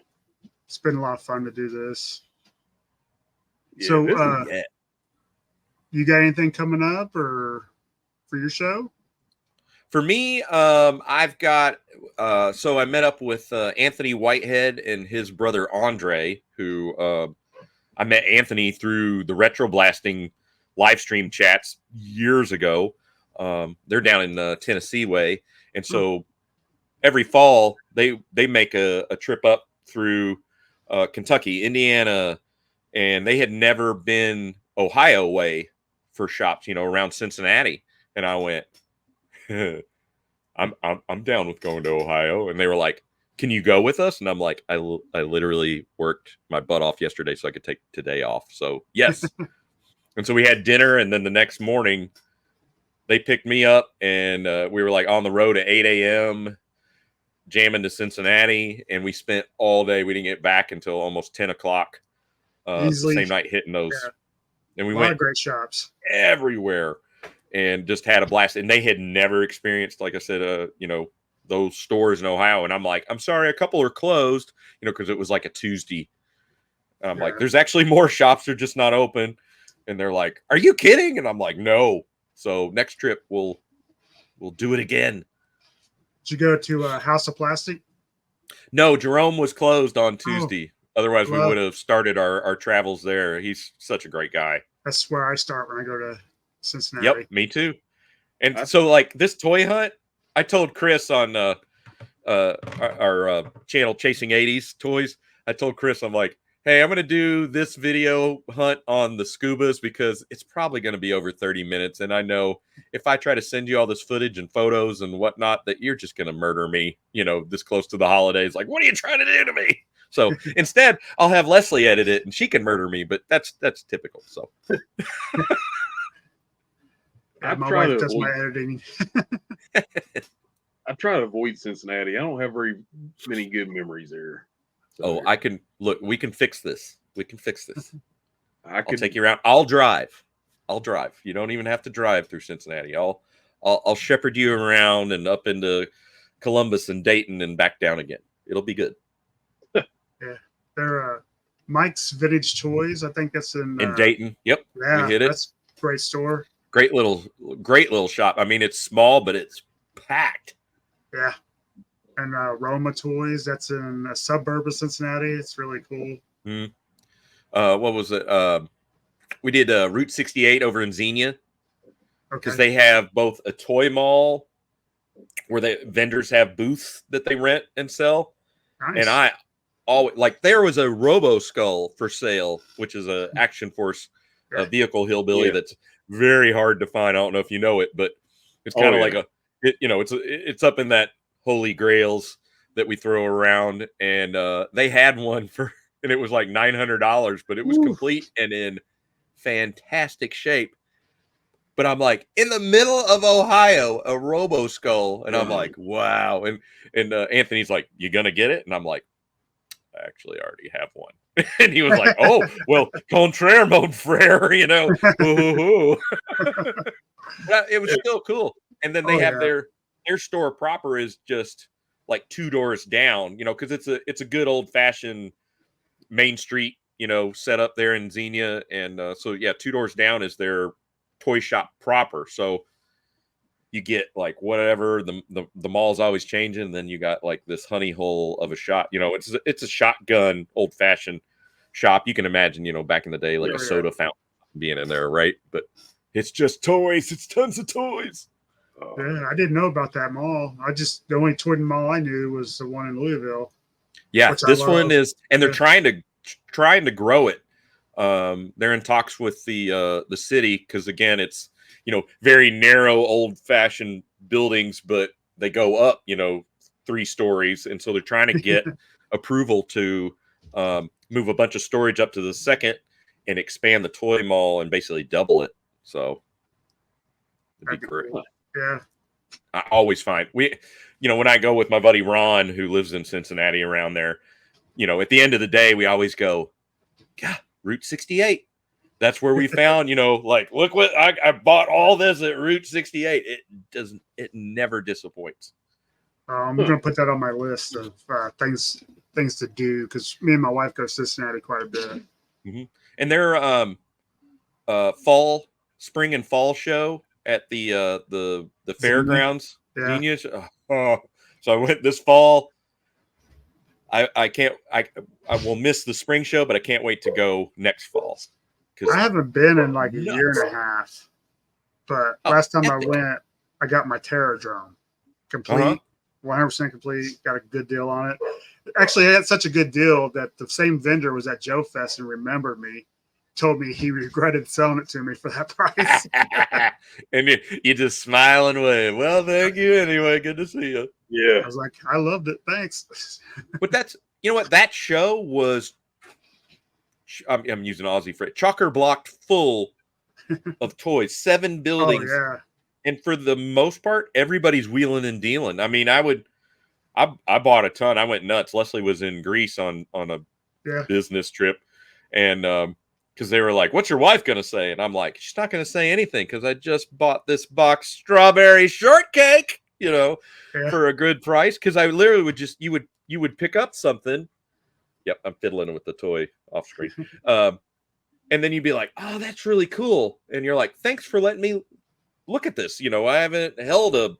It's been a lot of fun to do this.
Yeah,
So, you got anything coming up or for your show?
For me, I've got. So I met up with Anthony Whitehead and his brother Andre, who I met Anthony through the Retro Blasting live stream chats years ago. They're down in Tennessee way, and so every fall they make a trip up through Kentucky, Indiana, and they had never been Ohio way for shops, around Cincinnati. And I went, I'm down with going to Ohio, and they were like, "Can you go with us?" And I'm like, I literally worked my butt off yesterday so I could take today off. So yes. And so we had dinner, and then the next morning they picked me up, and we were like on the road at 8 a.m. jamming to Cincinnati, and we spent all day. We didn't get back until almost 10 o'clock the same night hitting those.
Yeah.
And we
a lot
went
of great shops
everywhere and just had a blast. And they had never experienced, like I said, those stores in Ohio. And I'm like, I'm sorry, a couple are closed, because it was like a Tuesday. And I'm like, there's actually more shops that are just not open. And they're like, are you kidding? And I'm like, no. So next trip we'll do it again.
Did you go to House of Plastic?
No, Jerome was closed on Tuesday. Otherwise, we would have started our travels there. He's such a great guy.
That's where I start when I go to Cincinnati.
Yep, me too. And so, like this toy hunt, I told Chris on our channel, Chasing 80s Toys. I told Chris, I'm like, hey, I'm going to do this video hunt on the Scubas because it's probably going to be over 30 minutes. And I know if I try to send you all this footage and photos and whatnot, that you're just going to murder me, this close to the holidays. Like, what are you trying to do to me? So instead, I'll have Leslie edit it and she can murder me. But that's typical. So
my wife does my editing.
I
try to avoid Cincinnati. I don't have very many good memories there.
So I can look. We can fix this. We can fix this.
I'll
take you around. I'll drive. You don't even have to drive through Cincinnati. I'll shepherd you around and up into Columbus and Dayton and back down again. It'll be good.
Yeah, they're Mike's Vintage Toys. I think that's in
Dayton. Yep.
Yeah,
we hit it.
That's a great store.
Great little shop. I mean, it's small, but it's packed.
Yeah. And Roma Toys, that's in a suburb of Cincinnati. It's really cool.
What was it? We did Route 68 over in Xenia because they have both a toy mall where the vendors have booths that they rent and sell.
Nice.
And I always there was a Robo Skull for sale, which is a Action Force vehicle hillbilly that's very hard to find. I don't know if you know it, but it's kind of like it's up in that holy grails that we throw around, and they had one and it was like $900, but it was complete and in fantastic shape. But I'm like, in the middle of Ohio, a Robo Skull, and I'm like, wow. And Anthony's like, you gonna get it? And I'm like, I actually already have one. And he was like, oh, well, contraire, mon frere, But it was still cool. And then they have their store proper is just like 2 doors down, because it's a good old fashioned Main Street, set up there in Xenia. And so 2 doors down is their toy shop proper. So you get like whatever the mall's always changing. And then you got like this honey hole of a shop. It's a shotgun old fashioned shop. You can imagine, back in the day, like a soda fountain being in there, right? But it's just toys. It's tons of toys.
Yeah, I didn't know about that mall. the only toy mall I knew was the one in Louisville.
Yeah, this one is, and they're trying to trying to grow it. They're in talks with the city because again, it's very narrow, old-fashioned buildings, but they go up 3 stories, and so they're trying to get approval to move a bunch of storage up to the second and expand the toy mall and basically double it. So it'd be great.
Yeah.
I always find when I go with my buddy Ron, who lives in Cincinnati around there, at the end of the day, we always go, God, Route 68. That's where we found, look what I bought all this at Route 68. It never disappoints.
I'm going to put that on my list of things to do because me and my wife go to Cincinnati quite a bit.
Mm-hmm. And their spring and fall show at the fairgrounds.
Yeah.
So I went this fall. I will miss the spring show, but I can't wait to go next fall.
I haven't been in like a year and a half, but last time I went, I got my Terradrome complete, 100% complete. Got a good deal on it. Actually, I had such a good deal that the same vendor was at Joe Fest and remembered me. Told me he regretted selling it to me for that price.
And you just smile and wave. Well, thank you anyway. Good to see you.
Yeah.
I was like, I loved it. Thanks.
But that's, what that show was. I'm using Aussie phrase. Chocker blocked full of toys, 7 buildings.
Oh, yeah.
And for the most part, everybody's wheeling and dealing. I mean, I bought a ton. I went nuts. Leslie was in Greece on a business trip. And, because they were like, what's your wife going to say? And I'm like, she's not going to say anything because I just bought this box strawberry shortcake, for a good price. Because I literally would just, you would pick up something. Yep, I'm fiddling with the toy off screen. And then you'd be like, oh, that's really cool. And you're like, thanks for letting me look at this. I haven't held a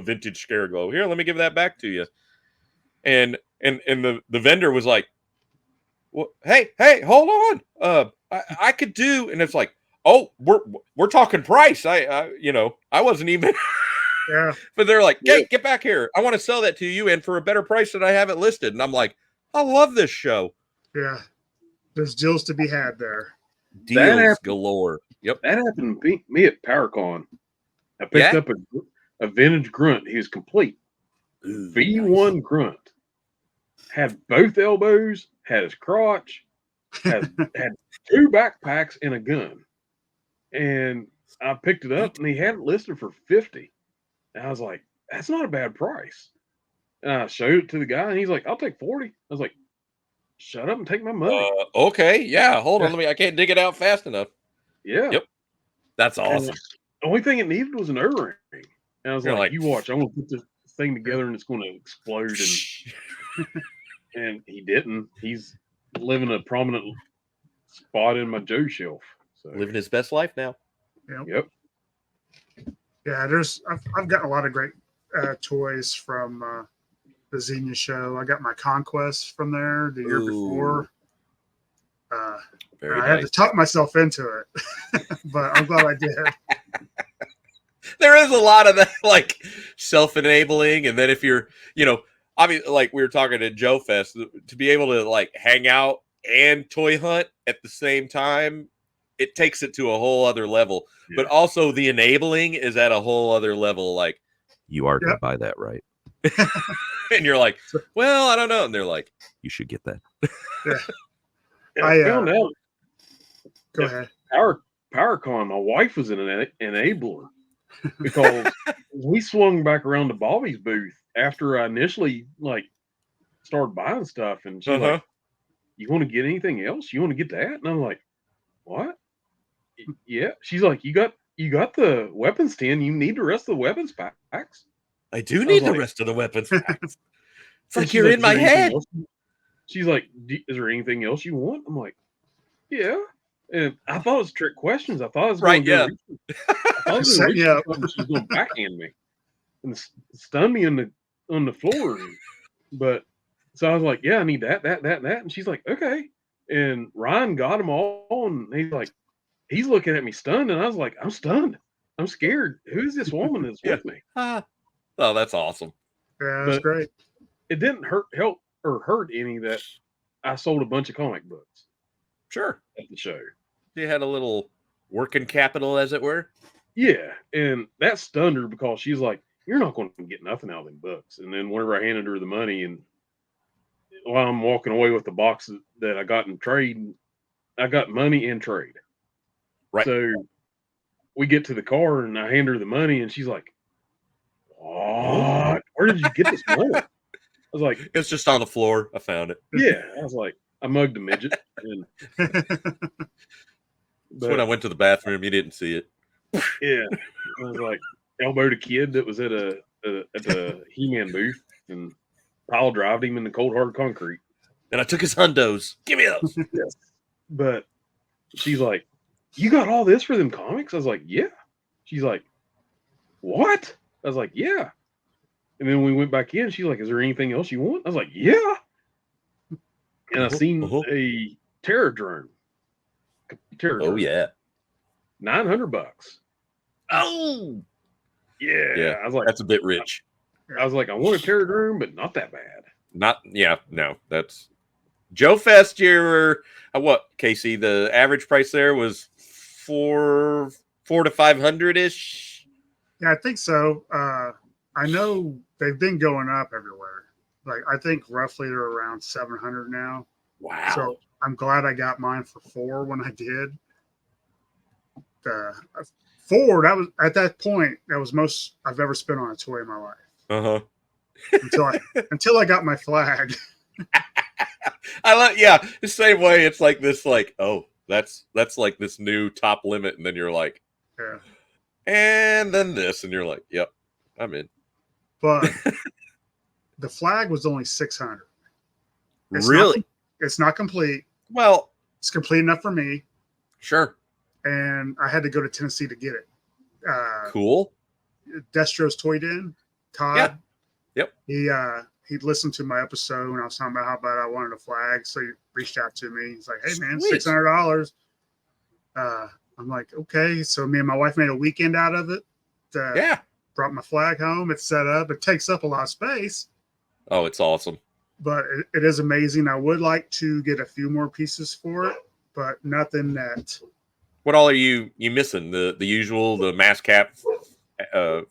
vintage Scare Glow. Here, let me give that back to you. And the vendor was like, well, hey, hold on. I could do, and it's like, oh, we're talking price. I wasn't even.
Yeah.
But they're like, hey, get back here. I want to sell that to you, and for a better price than I have it listed. And I'm like, I love this show.
Yeah, there's deals to be had there.
Deals galore. Yep,
that happened to me at PowerCon. I picked up a vintage grunt. He was complete. V1 nice. Grunt. Had both elbows, had his crotch, had 2 backpacks and a gun. And I picked it up, and he had it listed for $50. And I was like, that's not a bad price. And I showed it to the guy, and he's like, I'll take $40. I was like, shut up and take my money.
Okay, yeah, hold on. I can't dig it out fast enough.
Yeah.
Yep. That's awesome.
The only thing it needed was an O-ring. And I was like, you watch, I'm going to put this thing together, and it's going to explode. And he didn't. He's living a prominent spot in my Joe shelf. So.
Living his best life now.
Yep.
Yeah, I've gotten a lot of great toys from the Xenia show. I got my Conquest from there the year before. I had to talk myself into it, but I'm glad I did.
There is a lot of that, like self-enabling, and then if you're, I mean, like we were talking at Joe Fest, to be able to like hang out and toy hunt at the same time, it takes it to a whole other level. Yeah. But also the enabling is at a whole other level. Like, you are going to buy that, right? And you're like, well, I don't know. And they're like, you should get that.
Yeah.
I found out.
Go ahead.
PowerCon, my wife was an enabler because we swung back around to Bobby's booth after I initially started buying stuff, and she's like, you want to get anything else? You want to get that? And I'm like, what? Yeah. She's like, you got the weapons 10. You need the rest of the weapons packs.
I do need the rest of the weapons packs. It's like you're in my head.
She's like, is there anything else you want? I'm like, yeah. And I thought it was trick questions. I thought it was
right. Yeah.
I thought she was going to backhand me and stun me on the floor. But so I was like, yeah, I need that. And she's like, okay. And Ryan got them all, and he's looking at me stunned, and I was like, I'm stunned. I'm scared. Who's this woman that's with me?
Oh, that's awesome.
Yeah, that's great.
It didn't hurt any that I sold a bunch of comic books
Sure.
at the show.
You had a little working capital, as it were.
Yeah, and that stunned her because she's like, "You're not going to get nothing out of them books." And then whenever I handed her the money, and while I'm walking away with the box that I got in trade, I got money in trade.
Right.
So we get to the car, and I hand her the money, and she's like, "What? Where did you get this money?" I was like,
It's just on the floor. I found it.
"Yeah." I was like, I mugged a midget. And,
So when I went to the bathroom, you didn't see it.
yeah, I was like, elbowed a kid that was at the He-Man booth and pile drived him in the cold hard concrete.
And I took his hundos. Give me those.
Yes. But she's like, "You got all this for them comics?" I was like, "Yeah." She's like, "What?" I was like, "Yeah." And then we went back in. She's like, "Is there anything else you want?" I was like, "Yeah." And I seen a terror drone.
Oh yeah.
$900.
Oh
Yeah. I was like,
that's a bit rich.
I was like, I want a terror drone, but not that bad.
No. That's Joe Fest. You're what, Casey? The average price there was four to 500 ish.
Yeah, I think so. I know they've been going up everywhere. Like I think roughly they're around 700 now.
Wow.
So I'm glad I got mine for 4 when I did. 4, that was at that point, that was most I've ever spent on a toy in my life. Until I got my flag.
The same way. It's like this, like, oh, that's like this new top limit, and then you're like,
Yeah.
And then this, and you're like, yep, I'm in.
But the flag was only 600.
Really?
It's not complete.
Well,
it's complete enough for me.
Sure.
And I had to go to Tennessee to get it.
Cool.
Destro's Toy Den, Todd.
Yeah. Yep.
He listened to my episode when I was talking about how bad I wanted a flag. So he reached out to me. He's like, "Hey man,
Sweet.
$600." I'm like, okay. So me and my wife made a weekend out of it. Brought my flag home. It's set up. It takes up a lot of space.
Oh, it's awesome.
But it is amazing. I would like to get a few more pieces for it, but nothing that.
What all are you missing? The usual, the mask cap,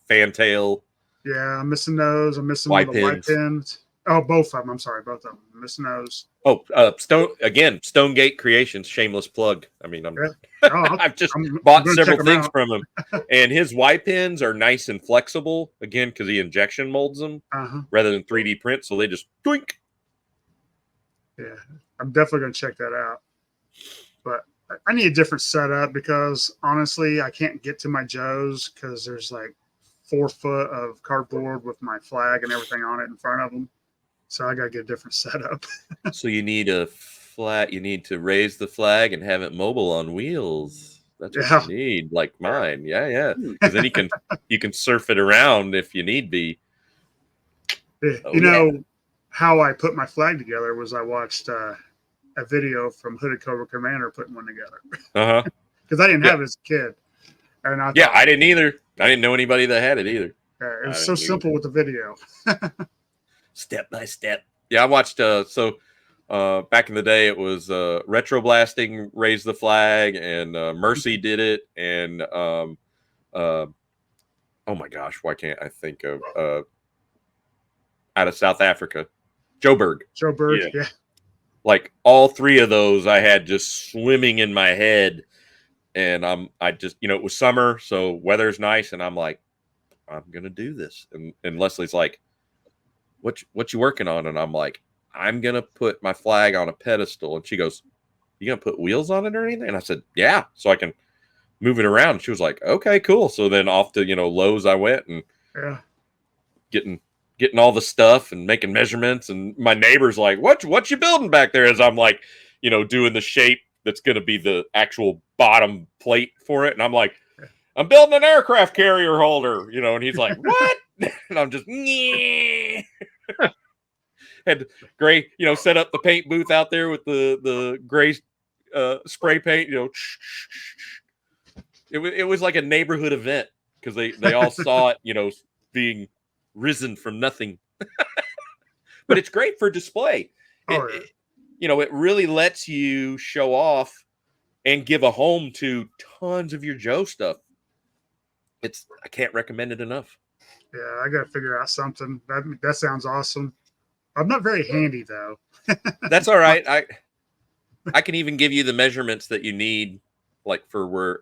fantail.
Yeah, I'm missing those. I'm missing
Y
the white pins. Oh, both of them. I'm sorry, both of them. I'm missing those.
Oh, Stonegate Creations, shameless plug. I mean, I've just bought several things from him, and his Y pins are nice and flexible. Again, because he injection molds them rather than 3D print, so they just twink.
Yeah, I'm definitely going to check that out. But I need a different setup because honestly, I can't get to my Joes because there's like 4 foot of cardboard with my flag and everything on it in front of them. So I got to get a different setup.
So you need a flat. You need to raise the flag and have it mobile on wheels. That's what you need, like mine. Yeah. Because then you can surf it around if you need be.
You know how I put my flag together was I watched a video from Hooded Cobra Commander putting one together. Because I didn't have it as a kid. And I
didn't either. I didn't know anybody that had it either.
It was so simple with the video.
Step by step. Yeah, I watched back in the day it was Retro Blasting raised the flag, and Mercy did it, and oh my gosh, why can't I think of out of South Africa, Joburg.
Yeah.
Like all 3 of those I had just swimming in my head, and I just, it was summer, so weather's nice, and I'm like, I'm gonna do this, and Leslie's like, what you working on? And I'm like, I'm gonna put my flag on a pedestal. And she goes, you gonna put wheels on it or anything? And I said, yeah, so I can move it around. And she was like, okay, cool. So then off to Lowe's I went, and getting all the stuff and making measurements. And my neighbor's like, what you building back there? As I'm like, doing the shape that's gonna be the actual bottom plate for it. And I'm like, I'm building an aircraft carrier holder, and he's like, what? And I'm just, yeah. Had gray, set up the paint booth out there with the gray spray paint, It was like a neighborhood event because they all saw it, being risen from nothing. But it's great for display. it really lets you show off and give a home to tons of your Joe stuff. I can't recommend it enough.
Yeah, I got to figure out something. That sounds awesome. I'm not very handy though.
That's all right. I can even give you the measurements that you need, like for where,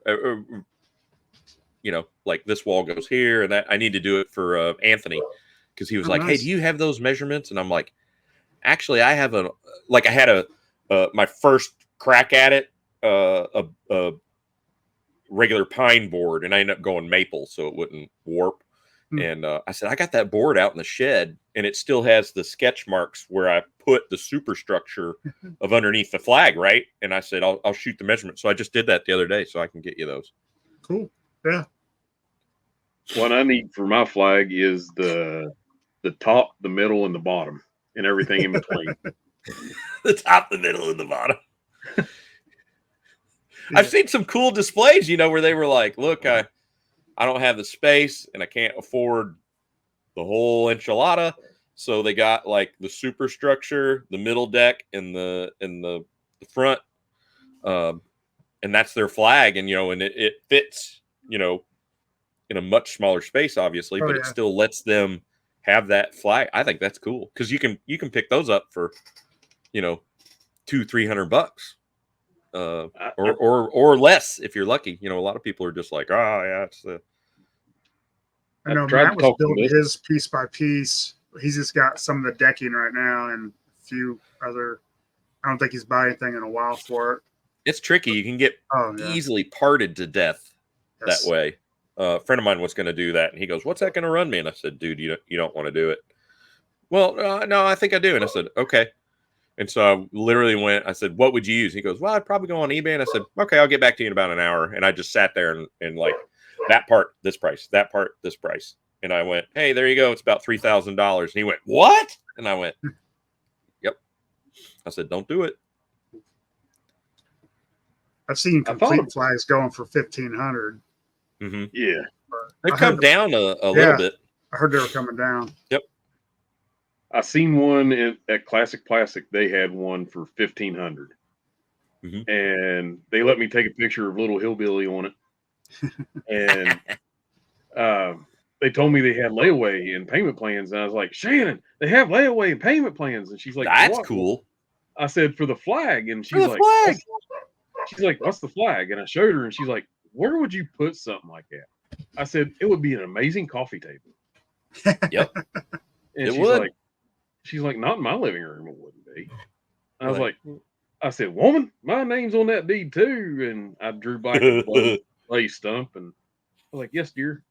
like this wall goes here, and that I need to do it for Anthony, because he was like, "Hey, do
Nice.
you have those measurements?" And I'm like, "Actually, I have I had my first crack at it, a regular pine board, and I ended up going maple so it wouldn't warp." And I said, I got that board out in the shed, and it still has the sketch marks where I put the superstructure of underneath the flag, right? And I said, I'll shoot the measurement. So I just did that the other day, so I can get you those.
Cool. Yeah.
What I need for my flag is the top, the middle, and the bottom, and everything in between.
The top, the middle, and the bottom. I've seen some cool displays, where they were like, look, I don't have the space and I can't afford the whole enchilada. So they got like the superstructure, the middle deck, and the front. And that's their flag. And, and it fits, in a much smaller space, obviously, but it still lets them have that flag. I think that's cool because you can pick those up for, $200-300. Or less if you're lucky. A lot of people are just like, oh yeah, it's the.
I know Matt was building his piece by piece. He's just got some of the decking right now and a few other. I don't think he's bought anything in a while for it.
It's tricky. You can get easily parted to death that way. A friend of mine was going to do that, and he goes, "What's that going to run me?" And I said, "Dude, you don't want to do it." Well, no, I think I do. And I said, "Okay." And so I literally went, I said, "What would you use?" He goes, "Well, I'd probably go on eBay." And I said, "Okay, I'll get back to you in about an hour." And I just sat there and like, that part, this price, that part, this price. And I went, "Hey, there you go. It's about $3,000. And he went, "What?" And I went, "Yep." I said, "Don't do it."
I've seen complete flags going for $1,500.
Mm-hmm.
Yeah.
They've come down a little bit.
I heard they were coming down.
Yep.
I seen one at Classic Plastic. They had one for $1,500, and they let me take a picture of little hillbilly on it. And they told me they had layaway and payment plans, and I was like, "Shannon, they have layaway and payment plans." And she's like,
"That's cool."
I said, "For the flag," and she's like,
"Flag."
She's like, "What's the flag?" And I showed her, and she's like, "Where would you put something like that?" I said, "It would be an amazing coffee table."
Yep.
And she's like, "Not in my living room, it wouldn't be." I was like, I said, "Woman, my name's on that deed too." And I drew back a play stump, and I was like, "Yes, dear."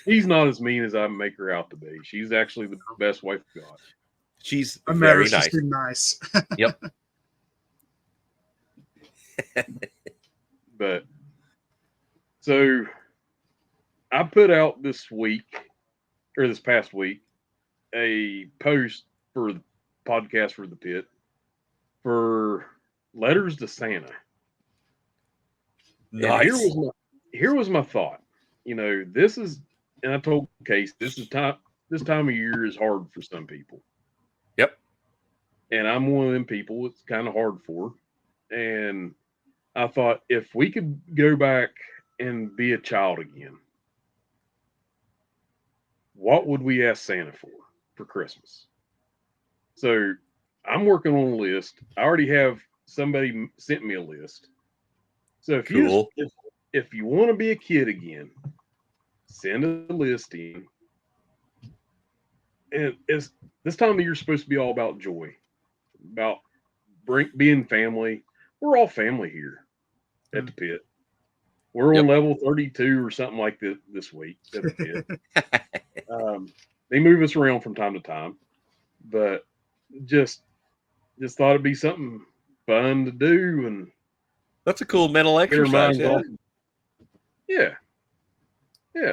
He's not as mean as I make her out to be. She's actually the best wife I've got.
She's very nice.
She's nice.
Yep.
But so I put out this past week, a post for the podcast for the pit for letters to Santa.
Nice.
And here was my thought. This is, and I told Case, this time of year is hard for some people.
Yep.
And I'm one of them people it's kind of hard for. And I thought, if we could go back and be a child again, what would we ask Santa for Christmas? So I'm working on a list. I already have somebody sent me a list. So if you want to be a kid again, send a list in. And this time of year is supposed to be all about joy, about being family. We're all family here at the pit. We're on level 32 or something like this week at the pit. They move us around from time to time, but just thought it'd be something fun to do. And
that's a cool mental exercise.
Yeah.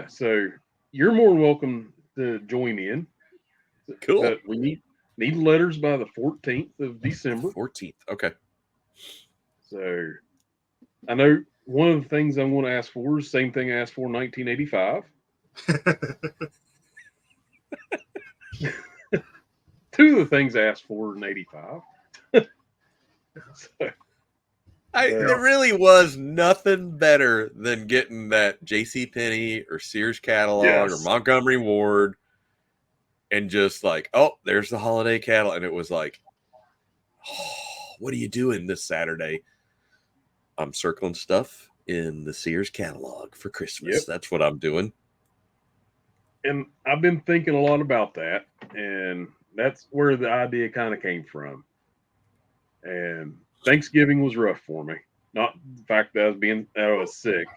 So you're more than welcome to join in.
Cool.
But we need letters by the 14th of December.
14th. Okay.
So I know one of the things I'm going to ask for is the same thing I asked for in 1985. two of the things I asked for in '85. So,
There really was nothing better than getting that J.C. Penney or Sears catalog or
yes.
Montgomery Ward, and just like, oh, there's the holiday catalog, and it was like, oh, what are you doing this Saturday? I'm circling stuff in the Sears catalog for Christmas.
Yep.
That's what I'm doing.
And I've been thinking a lot about that, and that's where the idea kind of came from. And Thanksgiving was rough for me. Not the fact that I was sick,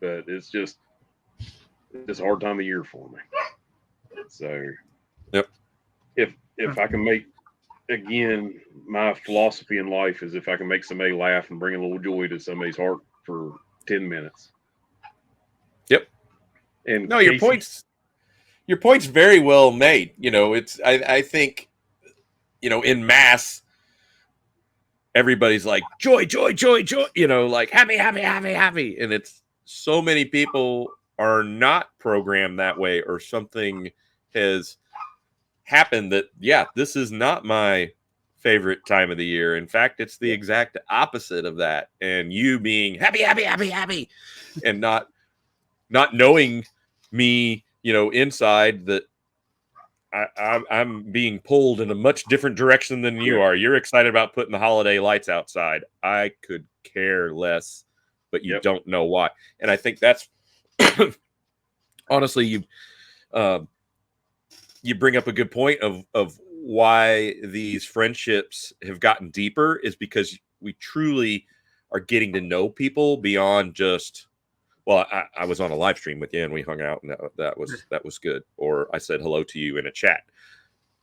but it's just a hard time of year for me. So,
yep.
If I can make, again, my philosophy in life is if I can make somebody laugh and bring a little joy to somebody's heart for 10 minutes.
Yep.
And
no, your point's very well made. You know, I think, you know, in mass, everybody's like joy, joy, joy, joy, you know, like happy, happy, happy, happy. And it's so many people are not programmed that way, or something has happened that, yeah, this is not my favorite time of the year. In fact, it's the exact opposite of that. And you being happy, happy, happy, happy, and not knowing me, you know, inside that I'm being pulled in a much different direction than you are. You're excited about putting the holiday lights outside. I could care less, but you don't know why. And I think that's honestly, you bring up a good point of why these friendships have gotten deeper, is because we truly are getting to know people beyond just, well, I was on a live stream with you and we hung out, and that was good. Or I said hello to you in a chat.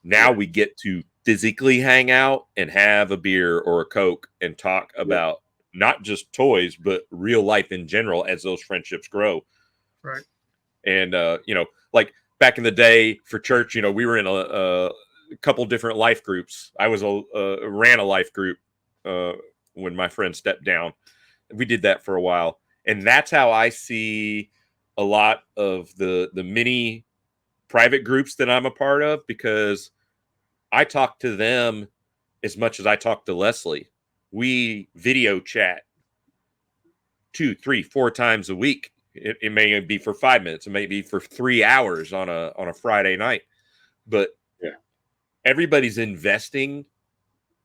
Now we get to physically hang out and have a beer or a Coke and talk about not just toys, but real life in general as those friendships grow.
Right.
And, you know, like back in the day for church, you know, we were in a couple different life groups. I ran a life group when my friend stepped down. We did that for a while. And that's how I see a lot of the mini private groups that I'm a part of, because I talk to them as much as I talk to Leslie. We video chat 2, 3, 4 times a week. It may be for 5 minutes. It may be for 3 hours on a Friday night. But everybody's investing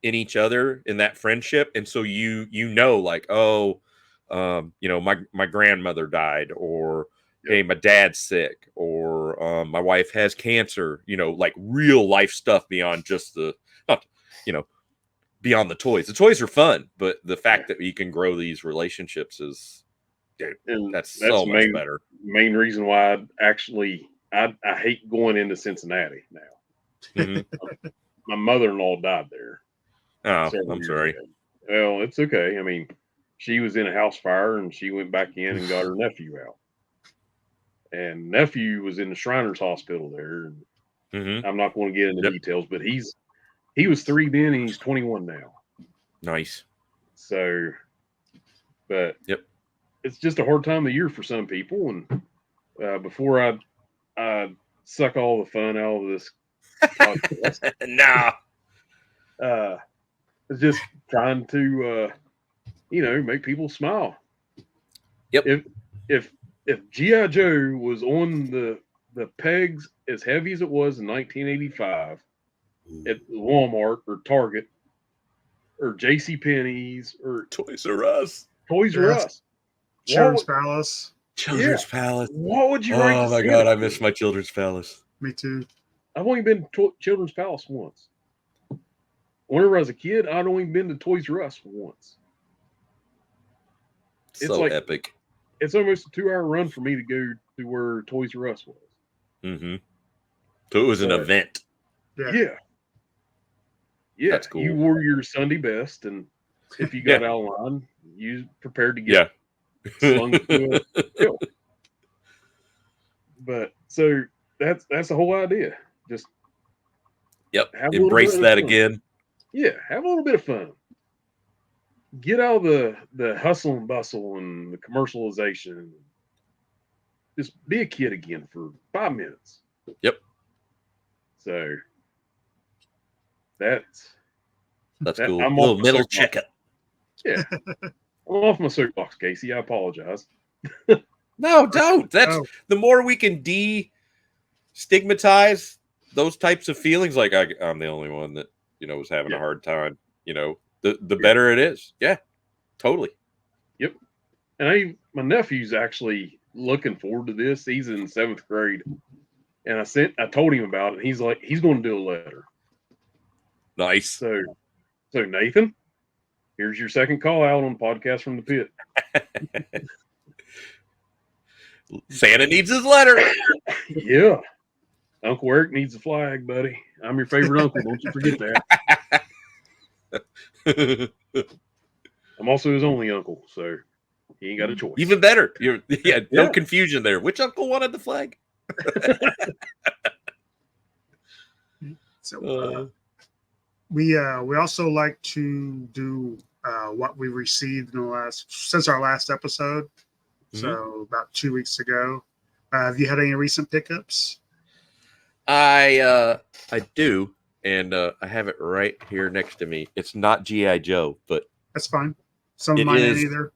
in each other in that friendship. And so you know, like, oh, you know, my grandmother died, or hey, my dad's sick, or my wife has cancer, you know, like real life stuff beyond just beyond the toys. The toys are fun, but the fact that you can grow these relationships is, that's so much better.
Main reason why I hate going into Cincinnati now.
Mm-hmm.
My mother-in-law died there.
Oh, I'm sorry.
Ago. Well, it's okay. I mean, she was in a house fire and she went back in and got her nephew out. And nephew was in the Shriners Hospital there.
Mm-hmm.
I'm not going to get into details, but he was 3 then and he's 21 now.
Nice.
So, but it's just a hard time of year for some people. And before I suck all the fun out of this podcast, it's just trying to make people smile.
Yep.
If G.I. Joe was on the pegs as heavy as it was in 1985 at Walmart or Target or J.C. Penney's or
Toys R Us,
Children's Palace.
Children's Palace.
What would you rate?
Oh my God, I miss my Children's Palace.
Me too.
I've only been to Children's Palace once. Whenever I was a kid, I'd only been to Toys R Us once.
It's so epic.
It's almost a 2-hour run for me to go to where Toys R Us was.
Mm-hmm. So it was an event.
Yeah.
That's cool.
You wore your Sunday best, and if you got out of line, you prepared to get slung to a hill. But so that's the whole idea. Just
embrace that again.
Yeah, have a little bit of fun. Get out of the hustle and bustle and the commercialization. Just be a kid again for 5 minutes.
Yep.
So That's
cool.
I'm
A little
off my
middle
soapbox.
checkup.
Yeah, I'm off my soapbox, Casey. I apologize.
No, don't. That's the more we can destigmatize those types of feelings. Like I'm the only one that was having a hard time. The better it is. Yeah, totally.
Yep. And my nephew's actually looking forward to this. He's in 7th grade, and I told him about it. He's like, he's going to do a letter.
Nice.
So Nathan, here's your second call out on Podcast from the Pit.
Santa needs his letter.
Yeah. Uncle Eric needs a flag, buddy. I'm your favorite uncle. Don't you forget that. I'm also his only uncle, so he ain't got a choice.
Even better. No confusion there. Which uncle wanted the flag?
So we also like to do what we received since our last episode. Mm-hmm. So about 2 weeks ago. Have you had any recent pickups?
I do, and I have it right here next to me. It's not G.I. Joe, but
that's fine. Some of mine ain't either.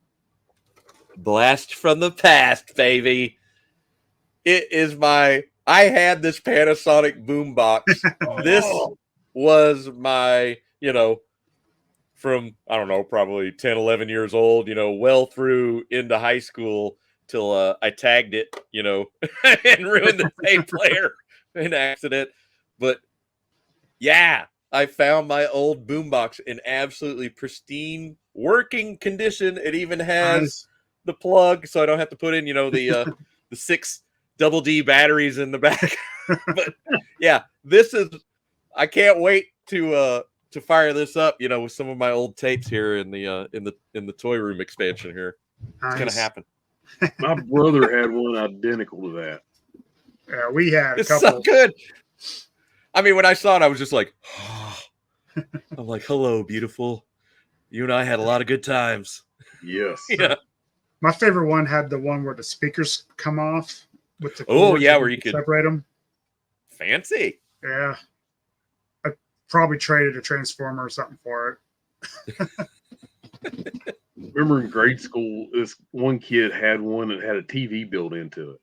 Blast from the past, baby. It is I had this Panasonic boombox. This was my, from, I don't know, probably 10, 11 years old, well through into high school till I tagged it, and ruined the tape player in accident. But yeah, I found my old boombox in absolutely pristine working condition. It even has the plug, so I don't have to put in, the 6 double D batteries in the back. But yeah, I can't wait to fire this up, with some of my old tapes here in the toy room expansion here. It's gonna happen.
My brother had one identical to that.
Yeah, we had
a couple. So good. I mean, when I saw it, I was just like, oh. I'm like, hello, beautiful. You and I had a lot of good times.
Yes.
Yeah.
My favorite one had the one where the speakers come off with the
where you could
separate them.
Fancy.
Yeah. I probably traded a transformer or something for it.
Remember in grade school, this one kid had one that had a TV built into it.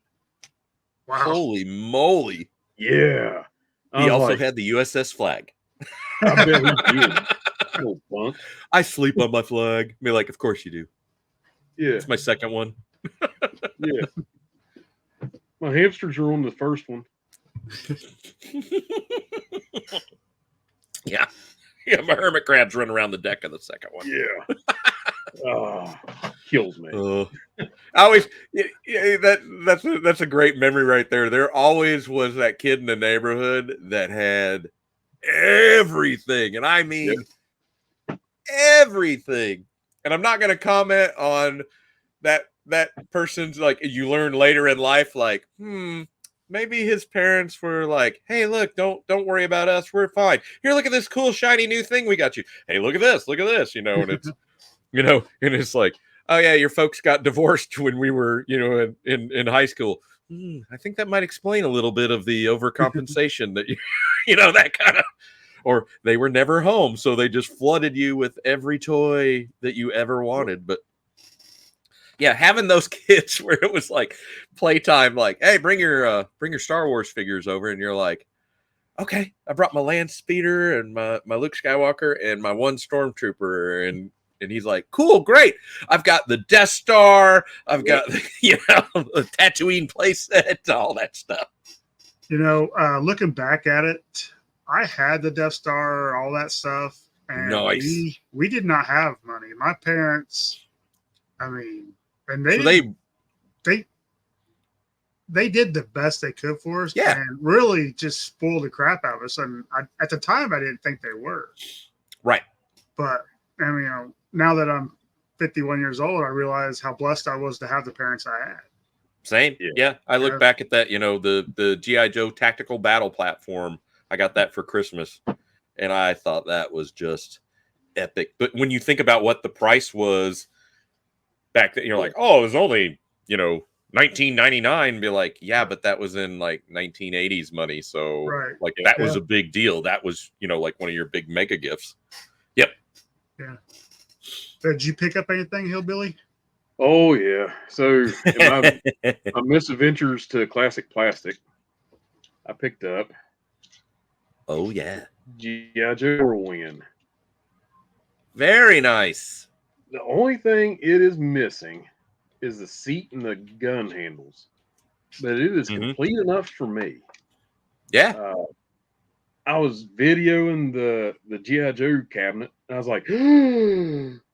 Wow.
Holy moly.
Yeah.
He also had the USS flag.
I bet he did. Little punk.
I sleep on my flag. Be like, of course you do.
Yeah.
It's my second one.
Yeah. My hamsters are on the first one.
Yeah. Yeah, my hermit crabs run around the deck of the second one.
Yeah. Kills me.
I always that's a great memory right there. There always was that kid in the neighborhood that had everything, and I mean everything. And I'm not going to comment on that person's, like, you learn later in life, like, maybe his parents were like, hey, look, don't worry about us, we're fine. Here, look at this cool shiny new thing we got you. Hey, look at this, and it's and it's like, oh yeah, your folks got divorced when we were, in high school. I think that might explain a little bit of the overcompensation that that kind of, or they were never home, so they just flooded you with every toy that you ever wanted. But yeah, having those kids where it was like playtime, like, hey, bring your Star Wars figures over, and you're like, okay, I brought my land speeder and my Luke Skywalker and my one stormtrooper, and he's like, cool, great. I've got the Death Star. I've got, the Tatooine playset, all that stuff.
Looking back at it, I had the Death Star, all that stuff. And
nice.
We did not have money. My parents, I mean, and they did the best they could for us.
Yeah.
And really just spoiled the crap out of us. And at the time, I didn't think they were.
Right.
But, I mean, now that I'm 51 years old, I realize how blessed I was to have the parents I had.
Same. Yeah. I look back at that, the G.I. Joe tactical battle platform. I got that for Christmas, and I thought that was just epic. But when you think about what the price was back then, you're like, oh, it was only, $19.99, be like, yeah, but that was in like 1980s money. So
Right.
like that was a big deal. That was, like one of your big mega gifts. Yep.
Yeah. Did you pick up anything, Hillbilly?
Oh yeah. So in my misadventures to classic plastic, I picked up
Oh yeah.
G.I. Joe Whirlwind.
Very nice.
The only thing it is missing is the seat and the gun handles, but it is complete enough for me.
Yeah.
I was videoing the G.I. Joe cabinet, and I was like,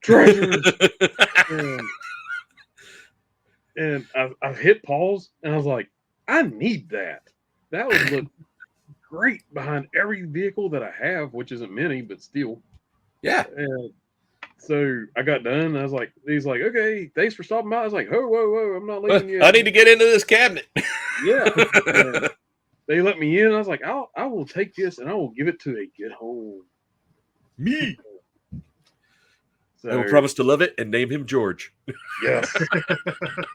treasures. and I hit pause, and I was like, I need that. That would look great behind every vehicle that I have, which isn't many, but still.
Yeah.
And so I got done, and I was like, he's like, okay, thanks for stopping by. I was like, whoa, I'm not leaving yet.
I need to get into this cabinet.
Yeah. And they let me in. I was like, I will take this and I will give it to a good home.
Me.
So,
I will promise to love it and name him George.
Yes.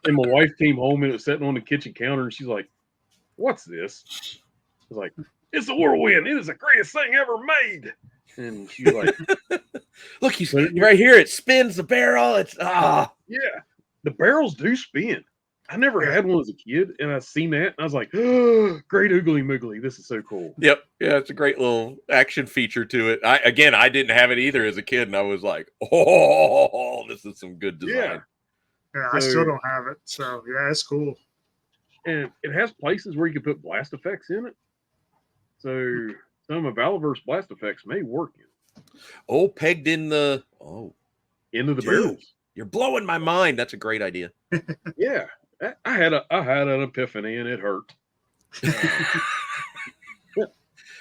And my wife came home and it was sitting on the kitchen counter, and she's like, what's this? I was like, it's a Whirlwind. It is the greatest thing ever made. And she's like,
look, he's right here. It spins the barrel. It's
yeah. The barrels do spin. I never had one as a kid, and I seen that, and I was like, oh, great oogly moogly. This is so cool.
Yep. Yeah, it's a great little action feature to it. I didn't have it either as a kid, and I was like, oh, this is some good design.
Yeah, I still don't have it. So, yeah, it's cool.
And it has places where you can put blast effects in it. So, some of Valverse blast effects may work in it.
Oh, pegged in the...
Into the barrels.
You're blowing my mind. That's a great idea.
Yeah. I had an epiphany, and it hurt.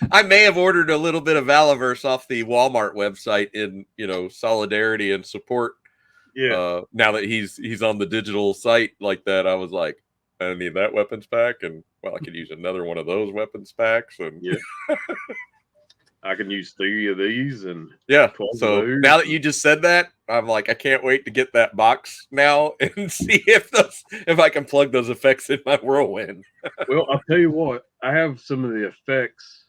I may have ordered a little bit of Valaverse off the Walmart website in solidarity and support.
Yeah.
Now that he's on the digital site like that, I was like, I need that weapons pack, and I could use another one of those weapons packs, and
I can use 3 of these, and
so now that you just said that, I'm like, I can't wait to get that box now and see if I can plug those effects in my Whirlwind.
Well, I'll tell you what, I have some of the effects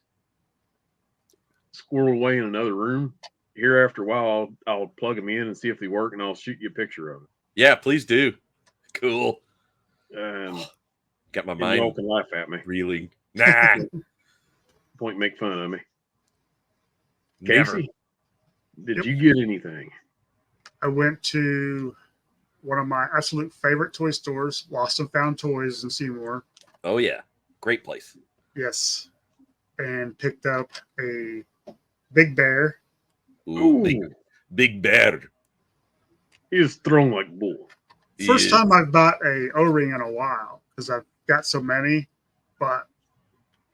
squirreled away in another room. Here after a while, I'll plug them in and see if they work, and I'll shoot you a picture of it.
Yeah, please do. Cool. Got my mind.
Y'all can laugh at me.
Reeling. Nah.
Point make fun of me.
Never.
Casey, did you get anything?
I went to one of my absolute favorite toy stores, Lost and Found Toys in Seymour.
Oh, yeah. Great place.
Yes. And picked up a Big Bear.
Ooh. Big Bear.
He is thrown like bull.
First time I've bought a O-ring in a while because I've got so many, but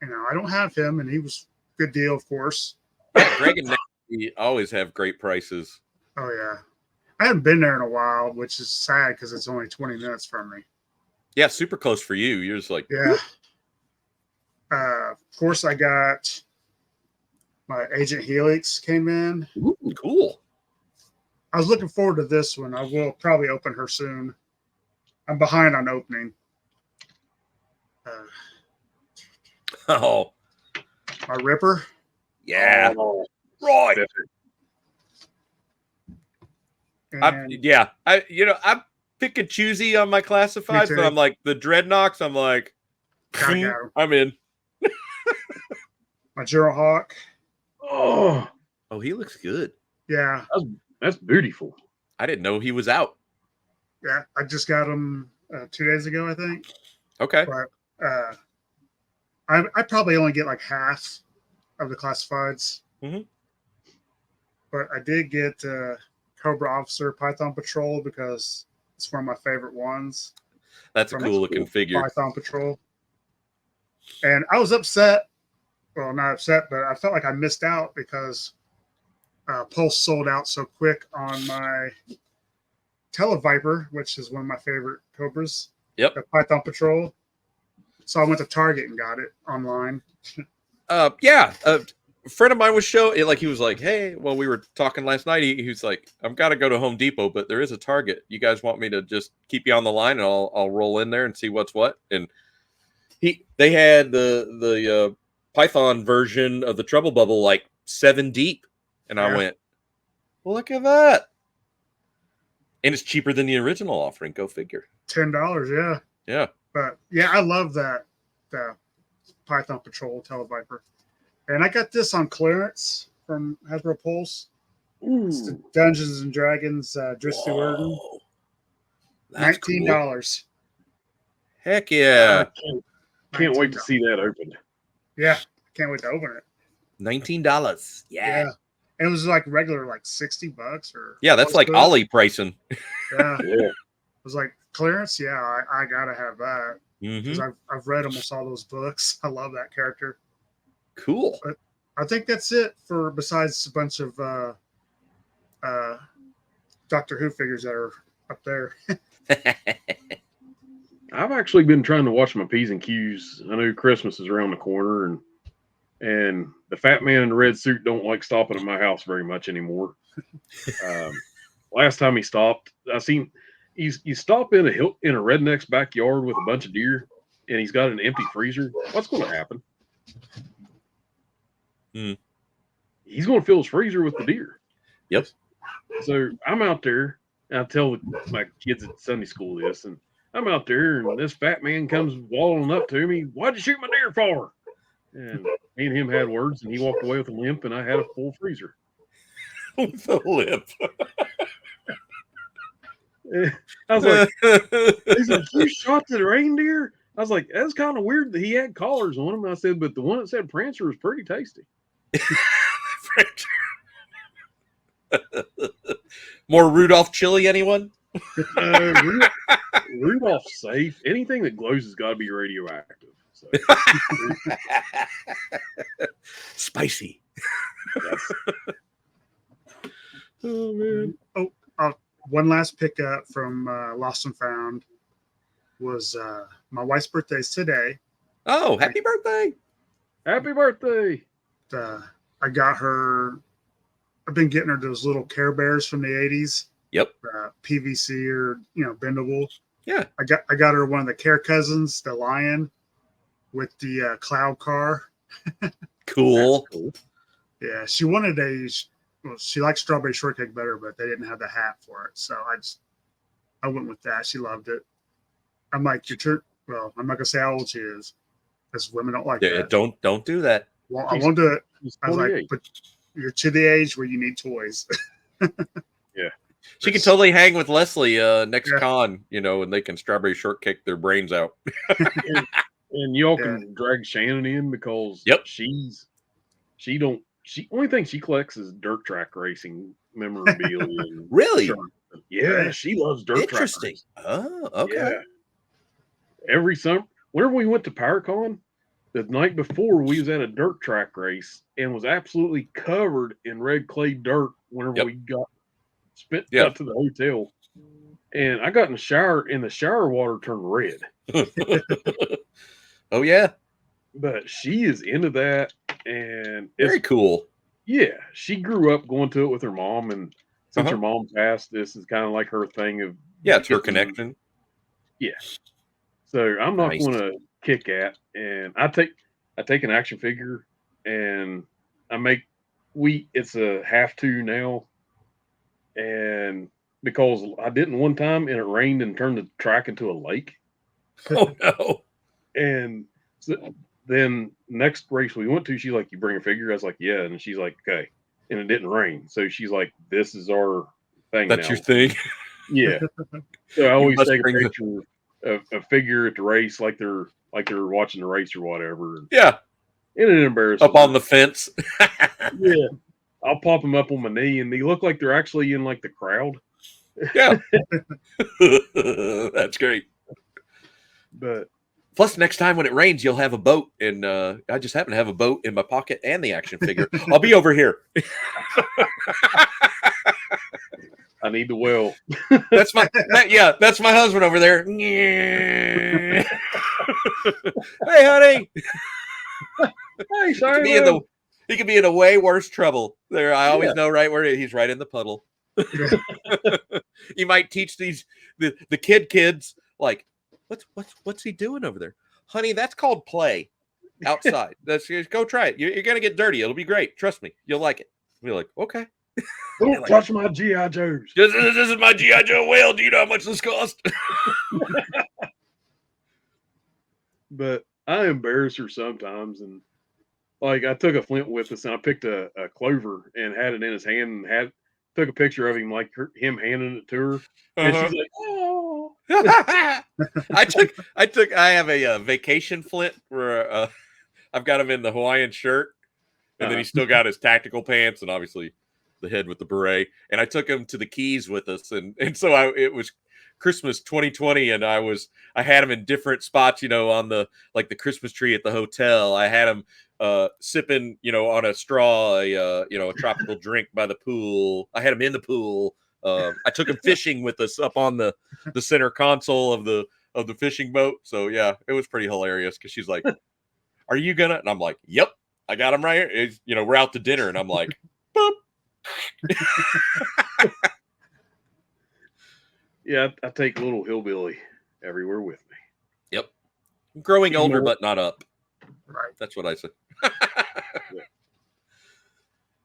I don't have him, and he was a good deal, of course.
Greg and Nancy always have great prices.
Oh yeah, I haven't been there in a while, which is sad because it's only 20 minutes from me.
Yeah, super close for you. You're just like,
yeah. Of course, I got my Agent Helix came in.
Ooh, cool.
I was looking forward to this one. I will probably open her soon. I'm behind on opening. My Ripper.
Yeah.
Oh,
right. I'm pick and choosy on my classifieds, but I'm like the Dreadnoks. I'm like, I'm in.
My General Hawk.
Oh,
he looks good.
Yeah,
that's beautiful.
I didn't know he was out.
Yeah, I just got him 2 days ago, I think.
Okay.
But I probably only get like half of the classifieds.
Mm-hmm.
But I did get Cobra Officer Python Patrol because it's one of my favorite ones.
That's a cool looking figure.
Python Patrol. And I was upset. Well, not upset, but I felt like I missed out because Pulse sold out so quick on my Televiper, which is one of my favorite Cobras.
Yep.
The Python Patrol. So I went to Target and got it online.
a friend of mine was showing, like, he was like, "Hey, well, we were talking last night. He was like, I've got to go to Home Depot, but there is a Target. You guys want me to just keep you on the line, and I'll roll in there and see what's what?" And they had the Python version of the Trouble Bubble like 7 deep, and I went, "Look at that!" And it's cheaper than the original offering. Go figure.
$10, yeah.
Yeah.
But yeah, I love that the Python Patrol Televiper. And I got this on clearance from Hasbro Pulse. It's the Dungeons and Dragons Dristy Worden. $19.
Cool. Heck yeah.
Can't wait to see that opened.
Yeah. Can't wait to open it.
$19. Yeah.
And it was like regular, like $60 or.
Yeah, that's like Ollie pricing.
Yeah. It was like clearance. Yeah, I gotta have that. Because I've read almost all those books. I love that character.
Cool.
But I think that's it for besides a bunch of Doctor Who figures that are up there.
I've actually been trying to watch my P's and Q's. I know Christmas is around the corner, and the fat man in the red suit don't like stopping at my house very much anymore. Last time he stopped, I seen you stop in a redneck's backyard with a bunch of deer, and he's got an empty freezer. What's going to happen? He's going to fill his freezer with the deer.
Yep.
So I'm out there, and I tell my kids at Sunday school this, and I'm out there, and this fat man comes waddling up to me. "Why'd you shoot my deer for?" And me and him had words, and he walked away with a limp, and I had a full freezer.
With a limp.
I was like, he's like, "You shot the reindeer?" I was like, "That's kind of weird that he had collars on him." I said, "But the one that said Prancer was pretty tasty."
More Rudolph chili, anyone?
Rudolph's safe. Anything that glows has got to be radioactive. So.
Spicy.
Yes. Oh man.
One last pickup from Lost and Found was my wife's birthday's today.
Oh, happy birthday!
Happy birthday!
I got her. I've been getting her those little Care Bears from the 80s.
Yep.
PVC or bendable.
Yeah.
I got her one of the Care Cousins, the Lion, with the cloud car.
Cool.
Yeah, she wanted she liked strawberry shortcake better, but they didn't have the hat for it, so I went with that. She loved it. I'm like, well, I'm not gonna say how old she is, because women don't like that.
Don't do that.
Well, I won't do it. I was like, but you're to the age where you need toys.
Yeah.
She can totally hang with Leslie next con, and they can strawberry shortcake their brains out.
and y'all can drag Shannon in because only thing she collects is dirt track racing memorabilia.
Really?
Yeah, she loves dirt track racing.
Oh, okay.
Yeah. Every summer, whenever we went to PowerCon, the night before we was at a dirt track race and was absolutely covered in red clay dirt whenever we got up to the hotel. And I got in the shower and the shower water turned red.
Oh yeah.
But she is into that, and
very cool.
Yeah. She grew up going to it with her mom, and since her mom passed, this is kind of like her thing of
it's her connection.
Yeah. So I'm not going to kick at, and I take an action figure and it's a have to now. And because I didn't one time and it rained and turned the track into a lake.
Oh no.
And so then next race we went to, she's like, "You bring a figure?" I was like, "Yeah." And she's like, "Okay." And it didn't rain. So she's like, "This is our thing."
That's your thing.
Yeah. So I always take a picture of a figure at the race like they're watching the race or whatever.
Yeah.
And it embarrasses
up on the fence.
Yeah. I'll pop them up on my knee and they look like they're actually in like the crowd.
Yeah. That's great.
But
plus next time when it rains, you'll have a boat. And I just happen to have a boat in my pocket and the action figure. I'll be over here.
I need the well.
That's my husband over there. Hey, honey.
Hey, sorry.
He could be in a way worse trouble. There, I always know right where he's right in the puddle. You might teach the kids like, what's he doing over there, honey? That's called play outside. That's go try it. You're gonna get dirty. It'll be great. Trust me, you'll like it. We're like, okay.
Don't touch my GI Joes.
This is my GI Joe whale. Do you know how much this cost?
But I embarrass her sometimes, and like I took a flint with us, and I picked a clover and had it in his hand, and took a picture of him, like him handing it to her, and she's like, "Oh."
I have a vacation flint where I've got him in the Hawaiian shirt, and then he's still got his tactical pants, and obviously the head with the beret. And I took him to the Keys with us, and so it was Christmas 2020, and I had him in different spots, on the Christmas tree at the hotel. I had him sipping, on a straw, a tropical drink by the pool. I had him in the pool. I took him fishing with us up on the center console of the fishing boat. So yeah, it was pretty hilarious because she's like, "Are you gonna?" And I'm like, "Yep, I got him right here." We're out to dinner, and I'm like, "Boop."
Yeah, I take little hillbilly everywhere with me.
Yep, growing older but not up.
Right.
That's what I said.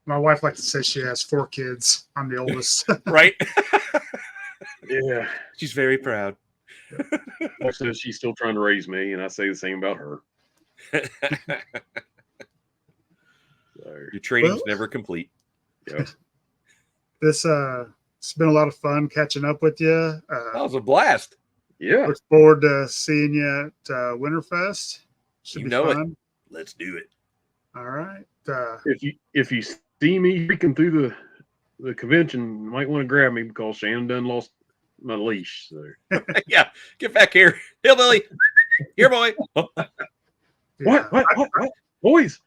My wife likes to say she has 4 kids. I'm the oldest.
Right?
Yeah.
She's very proud.
Also, she's still trying to raise me, and I say the same about her.
Your training's never complete.
Yeah.
It's been a lot of fun catching up with you.
That was a blast.
Yeah.
Look forward to seeing you at Winterfest. Should be fun.
Let's do it.
All right.
If you see me freaking through the convention, you might want to grab me because Shannon done lost my leash. So.
Yeah, get back here, hillbilly. Here, boy.
Yeah.
What? Boys.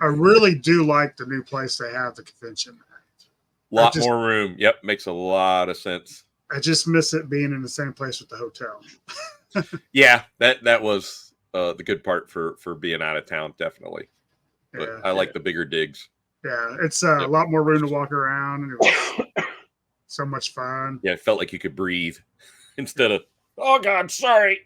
I really do like the new place they have, the convention.
Lot more room. Yep, makes a lot of sense.
I just miss it being in the same place with the hotel.
Yeah, that was the good part for being out of town, definitely. But
Yeah.
I like the bigger digs.
Yeah, it's a lot more room to walk around, and it was so much fun.
Yeah, it felt like you could breathe instead of, oh God, sorry,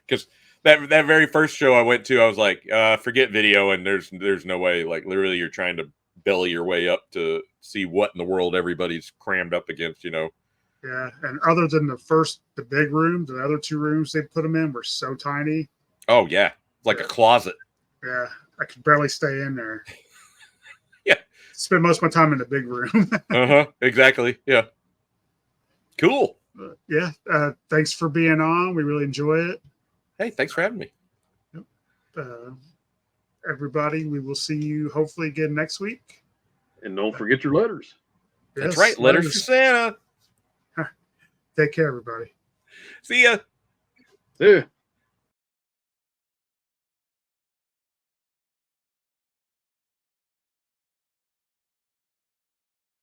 because that very first show I went to, I was like, forget video, and there's no way, like literally, you're trying to belly your way up to see what in the world everybody's crammed up against,
Yeah, and other than the big room, the other 2 rooms they put them in were so tiny.
Oh yeah, like a closet.
Yeah, I could barely stay in there.
Yeah,
spend most of my time in the big room.
Exactly. Yeah, cool.
Yeah, thanks for being on. We really enjoy it.
Hey, thanks for having me.
Everybody, we will see you hopefully again next week.
And don't forget your letters.
That's right. Letters for Santa.
Take care, everybody.
See ya.
See ya.